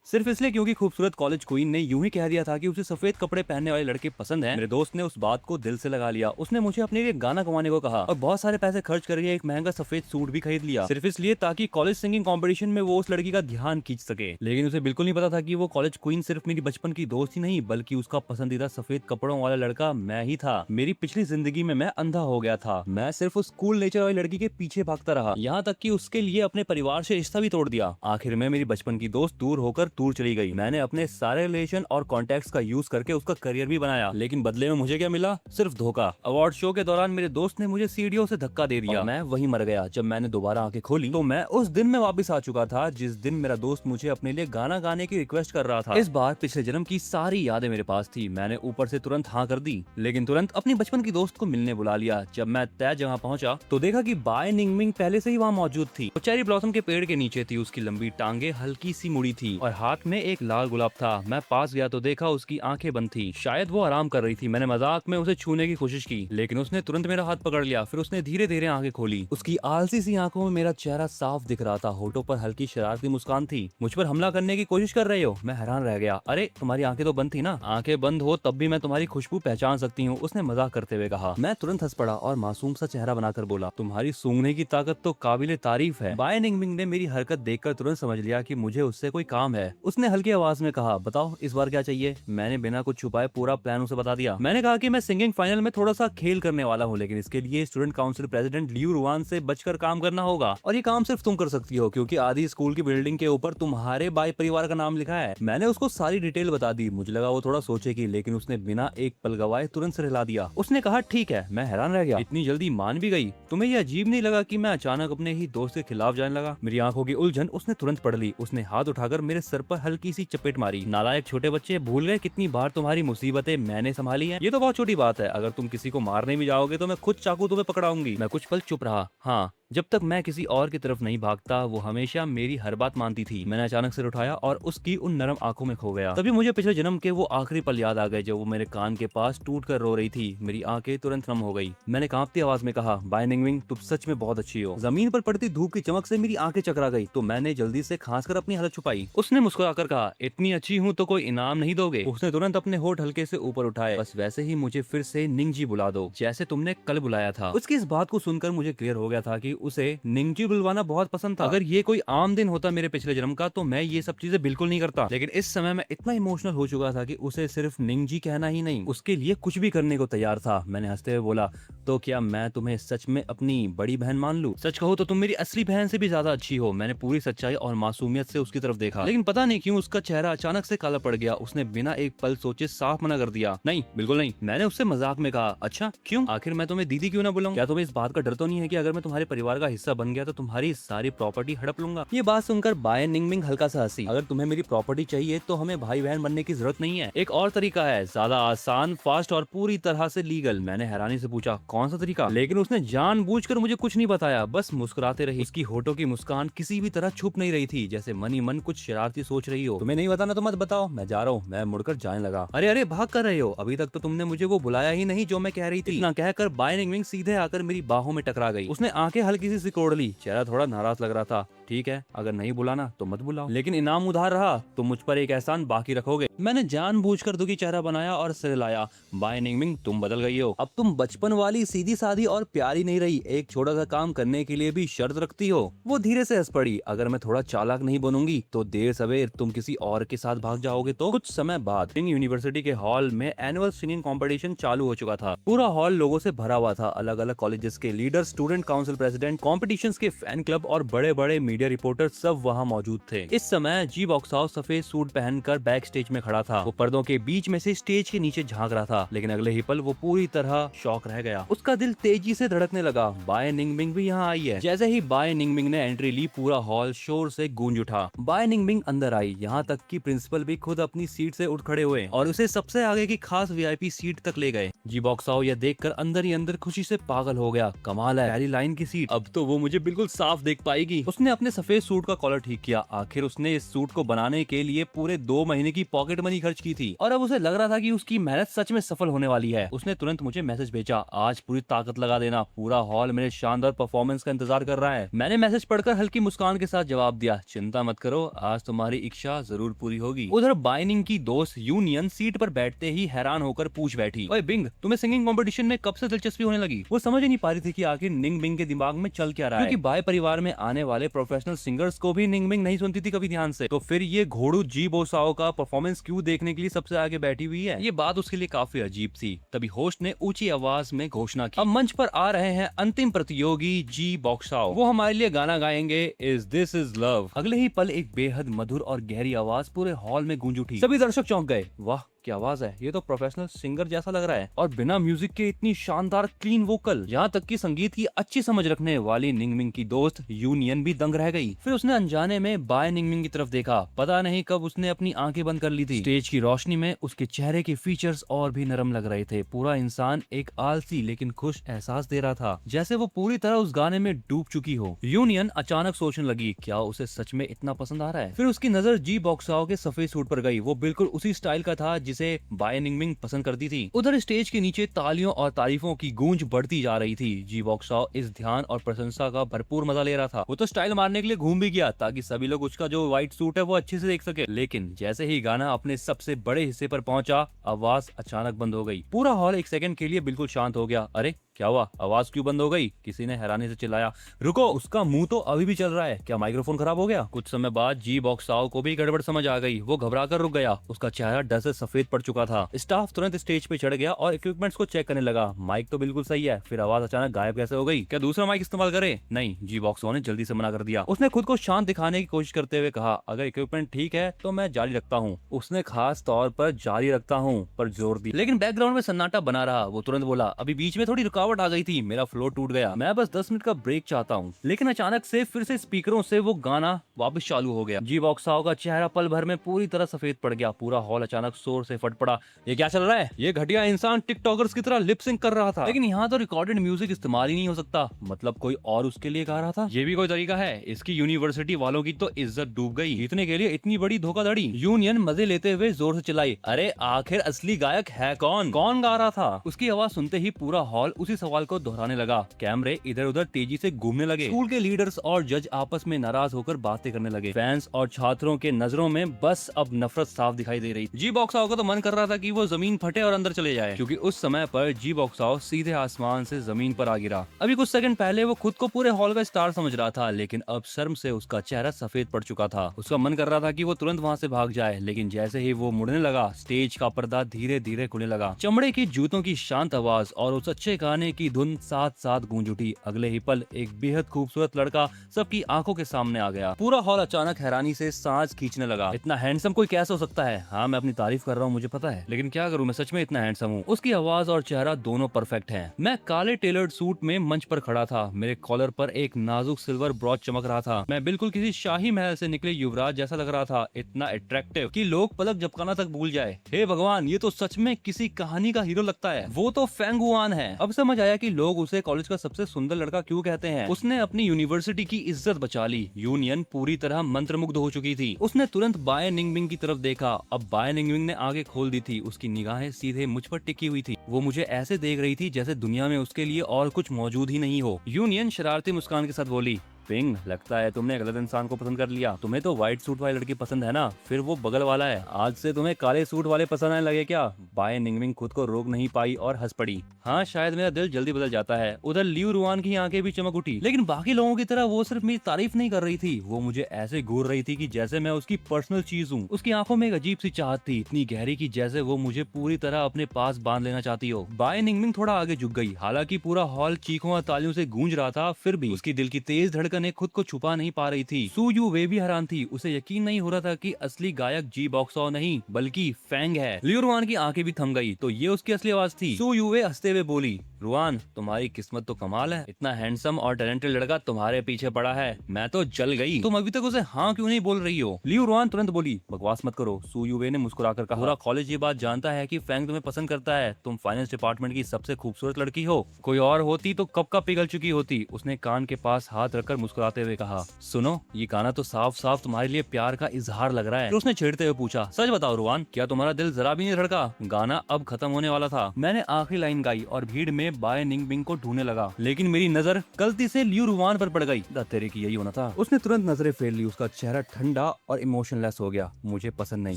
सिर्फ इसलिए क्योंकि खूबसूरत कॉलेज क्वीन ने यूं ही कह दिया था कि उसे सफेद कपड़े पहनने वाले लड़के पसंद हैं। मेरे दोस्त ने उस बात को दिल से लगा लिया। उसने मुझे अपने लिए गाना गवाने को कहा और बहुत सारे पैसे खर्च करके एक महंगा सफेद सूट भी खरीद लिया, सिर्फ इसलिए ताकि कॉलेज सिंगिंग कंपटीशन में वो उस लड़की का ध्यान खींच सके। लेकिन उसे बिल्कुल नहीं पता था कि वो कॉलेज क्वीन सिर्फ मेरी बचपन की दोस्त ही नहीं बल्कि उसका पसंदीदा सफेद कपड़ों वाला लड़का मैं ही था। मेरी पिछली जिंदगी में मैं अंधा हो गया था। मैं सिर्फ उस कूल नेचर वाली लड़की के पीछे भागता रहा, यहाँ तक कि उसके लिए अपने परिवार से रिश्ता भी तोड़ दिया। आखिर में मेरी बचपन की दोस्त दूर होकर दूर चली गई। मैंने अपने सारे रिलेशन और कॉन्टेक्ट्स का यूज करके उसका करियर भी बनाया, लेकिन बदले में मुझे क्या मिला? सिर्फ धोखा। अवार्ड शो के दौरान मेरे दोस्त ने मुझे सीढ़ियों से धक्का दे दिया। मैं वहीं मर गया। जब मैंने दोबारा आंखें खोली तो मैं उस दिन में वापस आ चुका था जिस दिन मेरा दोस्त मुझे अपने लिए गाना गाने की रिक्वेस्ट कर रहा था। इस बार पिछले जन्म की सारी यादें मेरे पास थी। मैंने ऊपर से तुरंत हाँ कर दी, लेकिन तुरंत अपनी बचपन की दोस्त को मिलने बुला लिया। जब मैं तय जगह पहुंचा तो देखा कि बाय निंगमिंग पहले से ही वहाँ मौजूद थी। वो चेरी ब्लॉसम के पेड़ के नीचे थी। उसकी लंबी टांगे हल्की सी मुड़ी थी और हाथ में एक लाल गुलाब था। मैं पास गया तो देखा उसकी आंखें बंद थी, शायद वो आराम कर रही थी। मैंने मजाक में उसे छूने की कोशिश की, लेकिन उसने तुरंत मेरा हाथ पकड़ लिया। फिर उसने धीरे धीरे आंखें खोली। उसकी आलसी सी आंखों में मेरा चेहरा साफ दिख रहा था। होठों पर हल्की शरारती मुस्कान थी। मुझ पर हमला करने की कोशिश कर रहे हो? मैं हैरान रह गया। अरे तुम्हारी आंखें तो बंद थी ना? आंखें बंद हो तब भी मैं तुम्हारी खुशबू पहचान सकती हूँ, उसने मजाक करते हुए कहा। मैं तुरंत हंस पड़ा और मासूम सा चेहरा बनाकर बोला, तुम्हारी सूंघने की ताकत तो काबिले तारीफ है। बाय निंगमिंग ने मेरी हरकत देखकर तुरंत समझ लिया कि मुझे उससे कोई काम है। उसने हल्की आवाज में कहा, बताओ इस बार क्या चाहिए? मैंने बिना कुछ छुपाए पूरा प्लान उसे बता दिया। मैंने कहा कि मैं सिंगिंग फाइनल में थोड़ा सा खेल करने वाला हूँ, लेकिन इसके लिए student council president Liu Ruan से बचकर काम करना होगा और ये काम सिर्फ तुम कर सकती हो क्योंकि आधी स्कूल की बिल्डिंग के ऊपर तुम्हारे बाय परिवार का नाम लिखा है। मैंने उसको सारी डिटेल बता दी। मुझे लगा वो थोड़ा सोचेगी, लेकिन उसने बिना एक पल गवाए तुरंत से हिला दिया। उसने कहा, ठीक है। मैं हैरान रह गया, इतनी जल्दी मान भी गई। तुम्हें ये अजीब नहीं लगा कि मैं अचानक अपने ही दोस्त के खिलाफ जाने लगा? मेरी आंखों की उलझन उसने तुरंत पढ़ ली। उसने हाथ उठाकर मेरे सर पर हल्की सी चपेट मारी। नालायक छोटे बच्चे, भूल गए कितनी बार तुम्हारी मुसीबतें मैंने संभाली हैं? ये तो बहुत छोटी बात है। अगर तुम किसी को मारने भी जाओगे तो मैं खुद चाकू तुम्हें पकड़ाऊंगी। मैं कुछ पल चुप रहा। हाँ, जब तक मैं किसी और की तरफ नहीं भागता वो हमेशा मेरी हर बात मानती थी। मैंने अचानक सिर उठाया और उसकी उन नरम आंखों में खो गया। तभी मुझे पिछले जन्म के वो आखिरी पल याद आ गए जब वो मेरे कान के पास टूट कर रो रही थी। मेरी आंखें तुरंत नम हो गई। मैंने कांपती आवाज में कहा, बाय निंगमिंग तुम सच में बहुत अच्छी हो। जमीन पर पड़ती धूप की चमक से मेरी आंखें चकरा गई तो मैंने जल्दी से खांस कर अपनी हालत छुपाई। उसने मुस्कुराकर कहा, इतनी अच्छी हूँ तो कोई इनाम नहीं दोगे? उसने तुरंत अपने होठ हल्के से ऊपर उठाए। बस वैसे ही मुझे फिर से निंगजी बुला दो, जैसे तुमने कल बुलाया था। उसकी इस बात को सुनकर मुझे क्लियर हो गया था कि उसे निंगजी बुलवाना बहुत पसंद था। अगर ये कोई आम दिन होता मेरे पिछले जन्म का तो मैं ये सब चीजें बिल्कुल नहीं करता, लेकिन इस समय मैं इतना इमोशनल हो चुका था कि उसे सिर्फ निंगजी कहना ही नहीं उसके लिए कुछ भी करने को तैयार था। मैंने हंसते हुए बोला, तो क्या मैं तुम्हें सच में अपनी बड़ी बहन मान लूं? सच कहो तो तुम मेरी असली बहन से भी ज्यादा अच्छी हो। मैंने पूरी सच्चाई और मासूमियत से उसकी तरफ देखा, लेकिन पता नहीं क्यों उसका चेहरा अचानक से काला पड़ गया। उसने बिना एक पल सोचे साफ मना कर दिया, नहीं बिल्कुल नहीं। मैंने उससे मजाक में कहा, अच्छा क्यों? आखिर मैं तुम्हें दीदी क्यों ना बुलाऊं? क्या तुम्हें इस बात का डर तो नहीं है कि अगर मैं तुम्हारे परिवार का हिस्सा बन गया तो तुम्हारी सारी प्रॉपर्टी हड़प लूंगा? ये बात सुनकर बाय निंगमिंग हल्का सा हंसी। अगर तुम्हें मेरी प्रॉपर्टी चाहिए तो हमें भाई बहन बनने की जरूरत नहीं है। एक और तरीका है, ज्यादा आसान, फास्ट और पूरी तरह से लीगल। मैंने हैरानी से पूछा, कौन सा तरीका? लेकिन उसने जानबूझकर मुझे कुछ नहीं बताया, बस मुस्कुराते रही। उसकी होठों की मुस्कान किसी भी तरह छुप नहीं रही थी, जैसे मन ही मन कुछ शरारती सोच रही हो। तुम्हें नहीं बताना तो मत बताओ, मैं जा रहा हूँ। मैं मुड़कर जाने लगा। अरे अरे भाग कर रहे हो? अभी तक तो तुमने मुझे वो बुलाया ही नहीं जो मैं कह रही थी। इतना कहकर बाय निंगमिंग सीधे आकर मेरी बाहों में टकरा गई। उसने आंखें हल्की सी सिकोड़ ली। चेहरा थोड़ा नाराज लग रहा था। ठीक है, अगर नहीं बुलाना तो मत बुलाओ, लेकिन इनाम उधार रहा, तुम मुझ पर एक एहसान बाकी रखोगे। मैंने जानबूझकर दुखी चेहरा बनाया और सिर हिलाया। बाय निंगमिंग तुम बदल गई हो। अब तुम बचपन वाली सीधी सादी और प्यारी नहीं रही। एक छोटा सा काम करने के लिए भी शर्त रखती हो। वो धीरे से हंस पड़ी। अगर मैं थोड़ा चालाक नहीं बनूंगी तो देर सवेर तुम किसी और के साथ भाग जाओगे। तो कुछ समय बाद यूनिवर्सिटी के हॉल में एनुअल सिंगिंग कंपटीशन चालू हो चुका था। पूरा हॉल लोगों से भरा हुआ था। अलग अलग कॉलेजेस के leader, student council president, competitions के फैन क्लब और बड़े बड़े मीडिया रिपोर्टर सब वहाँ मौजूद थे। इस समय जी बॉक्साओ सफेद सूट पहनकर बैक स्टेज में खड़ा था। वो पर्दों के बीच में से स्टेज के नीचे झांक रहा था, लेकिन अगले ही पल वो पूरी तरह शॉक रह गया। उसका दिल तेजी से धड़कने लगा। बाय निंगमिंग भी यहाँ आई है। जैसे ही बाय निंगमिंग ने एंट्री ली पूरा हॉल शोर से गूंज उठा। बाय निंगमिंग अंदर आई, यहाँ तक कि प्रिंसिपल भी खुद अपनी सीट से उठ खड़े हुए और उसे सबसे आगे की खास वीआईपी सीट तक ले गए। जी बॉक्साओ यह देखकर अंदर ही अंदर खुशी से पागल हो गया। कमाल है, पहली लाइन की सीट, अब तो वो मुझे बिल्कुल साफ देख पाएगी। उसने अपने उसने सफेद सूट का कॉलर ठीक किया। आखिर उसने इस सूट को बनाने के लिए पूरे 2 महीने की पॉकेट मनी खर्च की थी और अब उसे लग रहा था कि उसकी मेहनत सच में सफल होने वाली है। उसने तुरंत मुझे मैसेज भेजा, आज पूरी ताकत लगा देना, पूरा हॉल मेरे शानदार परफॉर्मेंस का इंतजार कर रहा है। मैंने मैसेज पढ़कर हल्की मुस्कान के साथ जवाब दिया, चिंता मत करो, आज तुम्हारी इच्छा जरूर पूरी होगी। उधर बाइनिंग की दोस्त यूनियन सीट पर बैठते ही हैरान होकर पूछ बैठी, ओए बिंग, तुम्हें सिंगिंग कंपटीशन में कब से दिलचस्पी होने लगी? वो समझ ही नहीं पा रही थी कि आखिर निंग बिंग के दिमाग में चल क्या रहा है, क्योंकि बाय परिवार में आने वाले प्रोफेशनल सिंगर्स को भी निंग बिंग नहीं सुनती थी कभी ध्यान से, तो फिर ये घोड़ू जी बोसाओ का परफॉर्मेंस क्यों देखने के लिए सबसे आगे बैठी हुई है? ये बात उसके लिए काफी अजीब थी। तभी होस्ट ने ऊंची आवाज में घोषणा की, अब मंच पर आ रहे हैं अंतिम प्रतियोगी जी बॉक्साओ, वो हमारे लिए गाना गाएंगे, इज दिस इज लव। अगले ही पल एक बेहद मधुर और गहरी आवाज पूरे हॉल में गूंज उठी। सभी दर्शक चौंक गए, वाह क्या आवाज है, ये तो प्रोफेशनल सिंगर जैसा लग रहा है, और बिना म्यूजिक के इतनी शानदार क्लीन वोकल। यहाँ तक कि संगीत की अच्छी समझ रखने वाली निंगमिंग की दोस्त यूनियन भी दंग रह गई। फिर उसने अनजाने में बाय निंगमिंग की तरफ देखा, पता नहीं कब उसने अपनी आंखें बंद कर ली थी। स्टेज की रोशनी में उसके चेहरे के फीचर्स और भी नरम लग रहे थे। पूरा इंसान एक आलसी लेकिन खुश एहसास दे रहा था, जैसे वो पूरी तरह उस गाने में डूब चुकी हो। यूनियन अचानक सोचने लगी, क्या उसे सच में इतना पसंद आ रहा है? फिर उसकी नजर जी बॉक्साओ के सफेद सूट पर गई। वो बिल्कुल उसी स्टाइल का था जिसे बाय निंगमिंग पसंद करती थी। उधर स्टेज के नीचे तालियों और तारीफों की गूंज बढ़ती जा रही थी। जी बॉक्साओ इस ध्यान और प्रशंसा का भरपूर मजा ले रहा था। वो तो स्टाइल मारने के लिए घूम भी गया ताकि सभी लोग उसका जो व्हाइट सूट है वो अच्छे से देख सके। लेकिन जैसे ही गाना अपने सबसे बड़े हिस्से पर पहुंचा, आवाज अचानक बंद हो गई। पूरा हॉल एक सेकंड के लिए बिल्कुल शांत हो गया। अरे क्या हुआ, आवाज क्यों बंद हो गई? किसी ने हैरानी से चिल्लाया। रुको, उसका मुंह तो अभी भी चल रहा है, क्या माइक्रोफोन खराब हो गया? कुछ समय बाद जी बॉक्साओ को भी गड़बड़ समझ आ गई। वो घबरा कर रुक गया, उसका चेहरा डर से सफेद पड़ चुका था। स्टाफ तुरंत स्टेज पे चढ़ गया और इक्विपमेंट्स को चेक करने लगा। माइक तो बिल्कुल सही है, फिर आवाज अचानक गायब कैसे हो गई? क्या दूसरा माइक इस्तेमाल करे? नहीं, जी बॉक्साओ ने जल्दी से मना कर दिया। उसने खुद को शांत दिखाने की कोशिश करते हुए कहा, अगर इक्विपमेंट ठीक है तो मैं जारी रखता हूँ। उसने खास तौर पर जारी रखता हूँ पर जोर दी, लेकिन बैकग्राउंड में सन्नाटा बना रहा। वो तुरंत बोला, अभी बीच में थोड़ी रुकावट आ गई थी, मेरा फ्लो टूट गया, मैं बस 10 मिनट का ब्रेक चाहता हूँ। लेकिन अचानक से फिर से स्पीकरों से वो गाना वापस चालू हो गया। जी बॉक्साओ का चेहरा पल भर में पूरी तरह सफेद पड़ गया। पूरा हॉल अचानक शोर से फट पड़ा। ये क्या चल रहा है? ये घटिया इंसान टिकटॉकर्स की तरह लिप सिंक कर रहा था। लेकिन यहाँ तो रिकॉर्डेड म्यूजिक इस्तेमाल ही नहीं हो सकता। मतलब कोई और उसके लिए गा रहा था? ये भी कोई तरीका है? इसकी यूनिवर्सिटी वालों की तो इज्जत डूब गई। इतने के लिए इतनी बड़ी धोखाधड़ी। यूनियन मजे लेते हुए जोर से चिल्लाई, अरे आखिर असली गायक है कौन? कौन गा रहा था? उसकी आवाज सुनते ही पूरा हॉल उसी सवाल को दोहराने लगा। कैमरे इधर उधर तेजी से घूमने लगे। स्कूल के लीडर्स और जज आपस में नाराज होकर बातें करने लगे। फैंस और छात्रों के नजरों में बस अब नफरत साफ दिखाई दे रही। जी बॉक्साओ का तो मन कर रहा था कि वो जमीन फटे और अंदर चले जाए, क्योंकि उस समय पर जी बॉक्साओ सीधे आसमान से जमीन पर आ गिरा। अभी कुछ सेकंड पहले वो खुद को पूरे हॉल का स्टार समझ रहा था, लेकिन अब शर्म से उसका चेहरा सफेद पड़ चुका था। उसका मन कर रहा था कि वो तुरंत वहाँ से भाग जाए, लेकिन जैसे ही वो मुड़ने लगा, स्टेज का पर्दा धीरे धीरे खुलने लगा। चमड़े की जूतों की शांत आवाज और उस अच्छे गाने की धुन साथ साथ गूंज उठी। अगले ही पल एक बेहद खूबसूरत लड़का सबकी आंखों के सामने आ गया। पूरा हॉल अचानक हैरानी से सांस खींचने लगा। इतना हैंडसम कोई कैसे हो सकता है? हाँ, मैं अपनी तारीफ कर रहा हूँ, मुझे पता है, लेकिन क्या करूँ, मैं सच में इतना हैंडसम हूँ। उसकी आवाज और चेहरा दोनों परफेक्ट हैं। मैं काले टेलर्ड सूट में मंच पर खड़ा था। मेरे कॉलर पर एक नाजुक सिल्वर ब्रॉच चमक रहा था। मैं बिल्कुल किसी शाही महल से निकले युवराज जैसा लग रहा था। इतना अट्रैक्टिव कि लोग पलक झपकाना तक भूल जाए। हे भगवान, ये तो सच में किसी कहानी का हीरो लगता है। वो तो फेंग हुआन है। अब समझ आया कि लोग उसे कॉलेज का सबसे सुंदर लड़का क्यों कहते हैं। उसने अपनी यूनिवर्सिटी की इज्जत बचा ली। यूनियन पूरी तरह मंत्रमुग्ध हो चुकी थी। उसने तुरंत बाय निंगमिंग की तरफ देखा। अब बाय निंगमिंग ने आगे खोल दी थी। उसकी निगाहें सीधे मुझ पर टिकी हुई थी। वो मुझे ऐसे देख रही थी जैसे दुनिया में उसके लिए और कुछ मौजूद ही नहीं हो। यूनियन शरारती मुस्कान के साथ बोली, पिंग, लगता है तुमने गलत इंसान को पसंद कर लिया। तुम्हें तो व्हाइट सूट वाली लड़की पसंद है ना, फिर वो बगल वाला है। आज से तुम्हें काले सूट वाले पसंद आने लगे क्या? बाय निंगमिंग खुद को रोक नहीं पाई और हंस पड़ी। हाँ, शायद मेरा दिल जल्दी बदल जाता है। उधर लियू रुआन की आंखें भी चमक उठी, लेकिन बाकी लोगों की तरह वो सिर्फ मेरी तारीफ नहीं कर रही थी। वो मुझे ऐसे घूर रही थी कि जैसे मैं उसकी पर्सनल चीज हूँ। उसकी आंखों में एक अजीब सी चाहत थी, इतनी गहरी कि जैसे वो मुझे पूरी तरह अपने पास बांध लेना चाहती हो। बाय निंगमिंग थोड़ा आगे झुक गई। हालांकि पूरा हॉल चीखों और तालियों से गूंज रहा था, फिर भी उसकी दिल की तेज धड़कनें खुद को छुपा नहीं पा रही थी। सू यू वे भी हैरान थी। उसे यकीन नहीं हो रहा था कि असली गायक जी बॉक्साओ नहीं बल्कि फेंग है। लियू रुआन की आंखें भी थम गई। तो ये उसकी असली आवाज थी। सू यू वे हंसते हुए बोली, रुआन, तुम्हारी किस्मत तो कमाल है। इतना हैंडसम और टैलेंटेड लड़का तुम्हारे पीछे पड़ा है। मैं तो जल गई। तुम अभी तक उसे हाँ क्यों नहीं बोल रही हो? लियू रुआन तुरंत बोली, बकवास मत करो। सू यू वे ने मुस्कुराकर कहा, पूरा कॉलेज ये बात जानता है कि फेंग तुम्हें पसंद करता है। तुम फाइनेंस डिपार्टमेंट की सबसे खूबसूरत लड़की हो। कोई और होती तो कब का पिघल चुकी होती। उसने कान के पास हाथ रखकर मुस्कुराते हुए कहा, सुनो, ये गाना तो साफ साफ तुम्हारे लिए प्यार का इजहार लग रहा है। फिर उसने छेड़ते हुए पूछा, सच बताओ रुआन, क्या तुम्हारा दिल जरा भी नहीं धड़का? गाना अब खत्म होने वाला था। मैंने आखिरी लाइन गाई और भीड़ में बाय निंगबिंग को ढूंढने लगा, लेकिन मेरी नजर गलती से लियू रुआन पर पड़ गई। तेरे की यही होना था। उसने तुरंत नजरें फेर ली। उसका चेहरा ठंडा और इमोशनलेस हो गया। मुझे पसंद नहीं।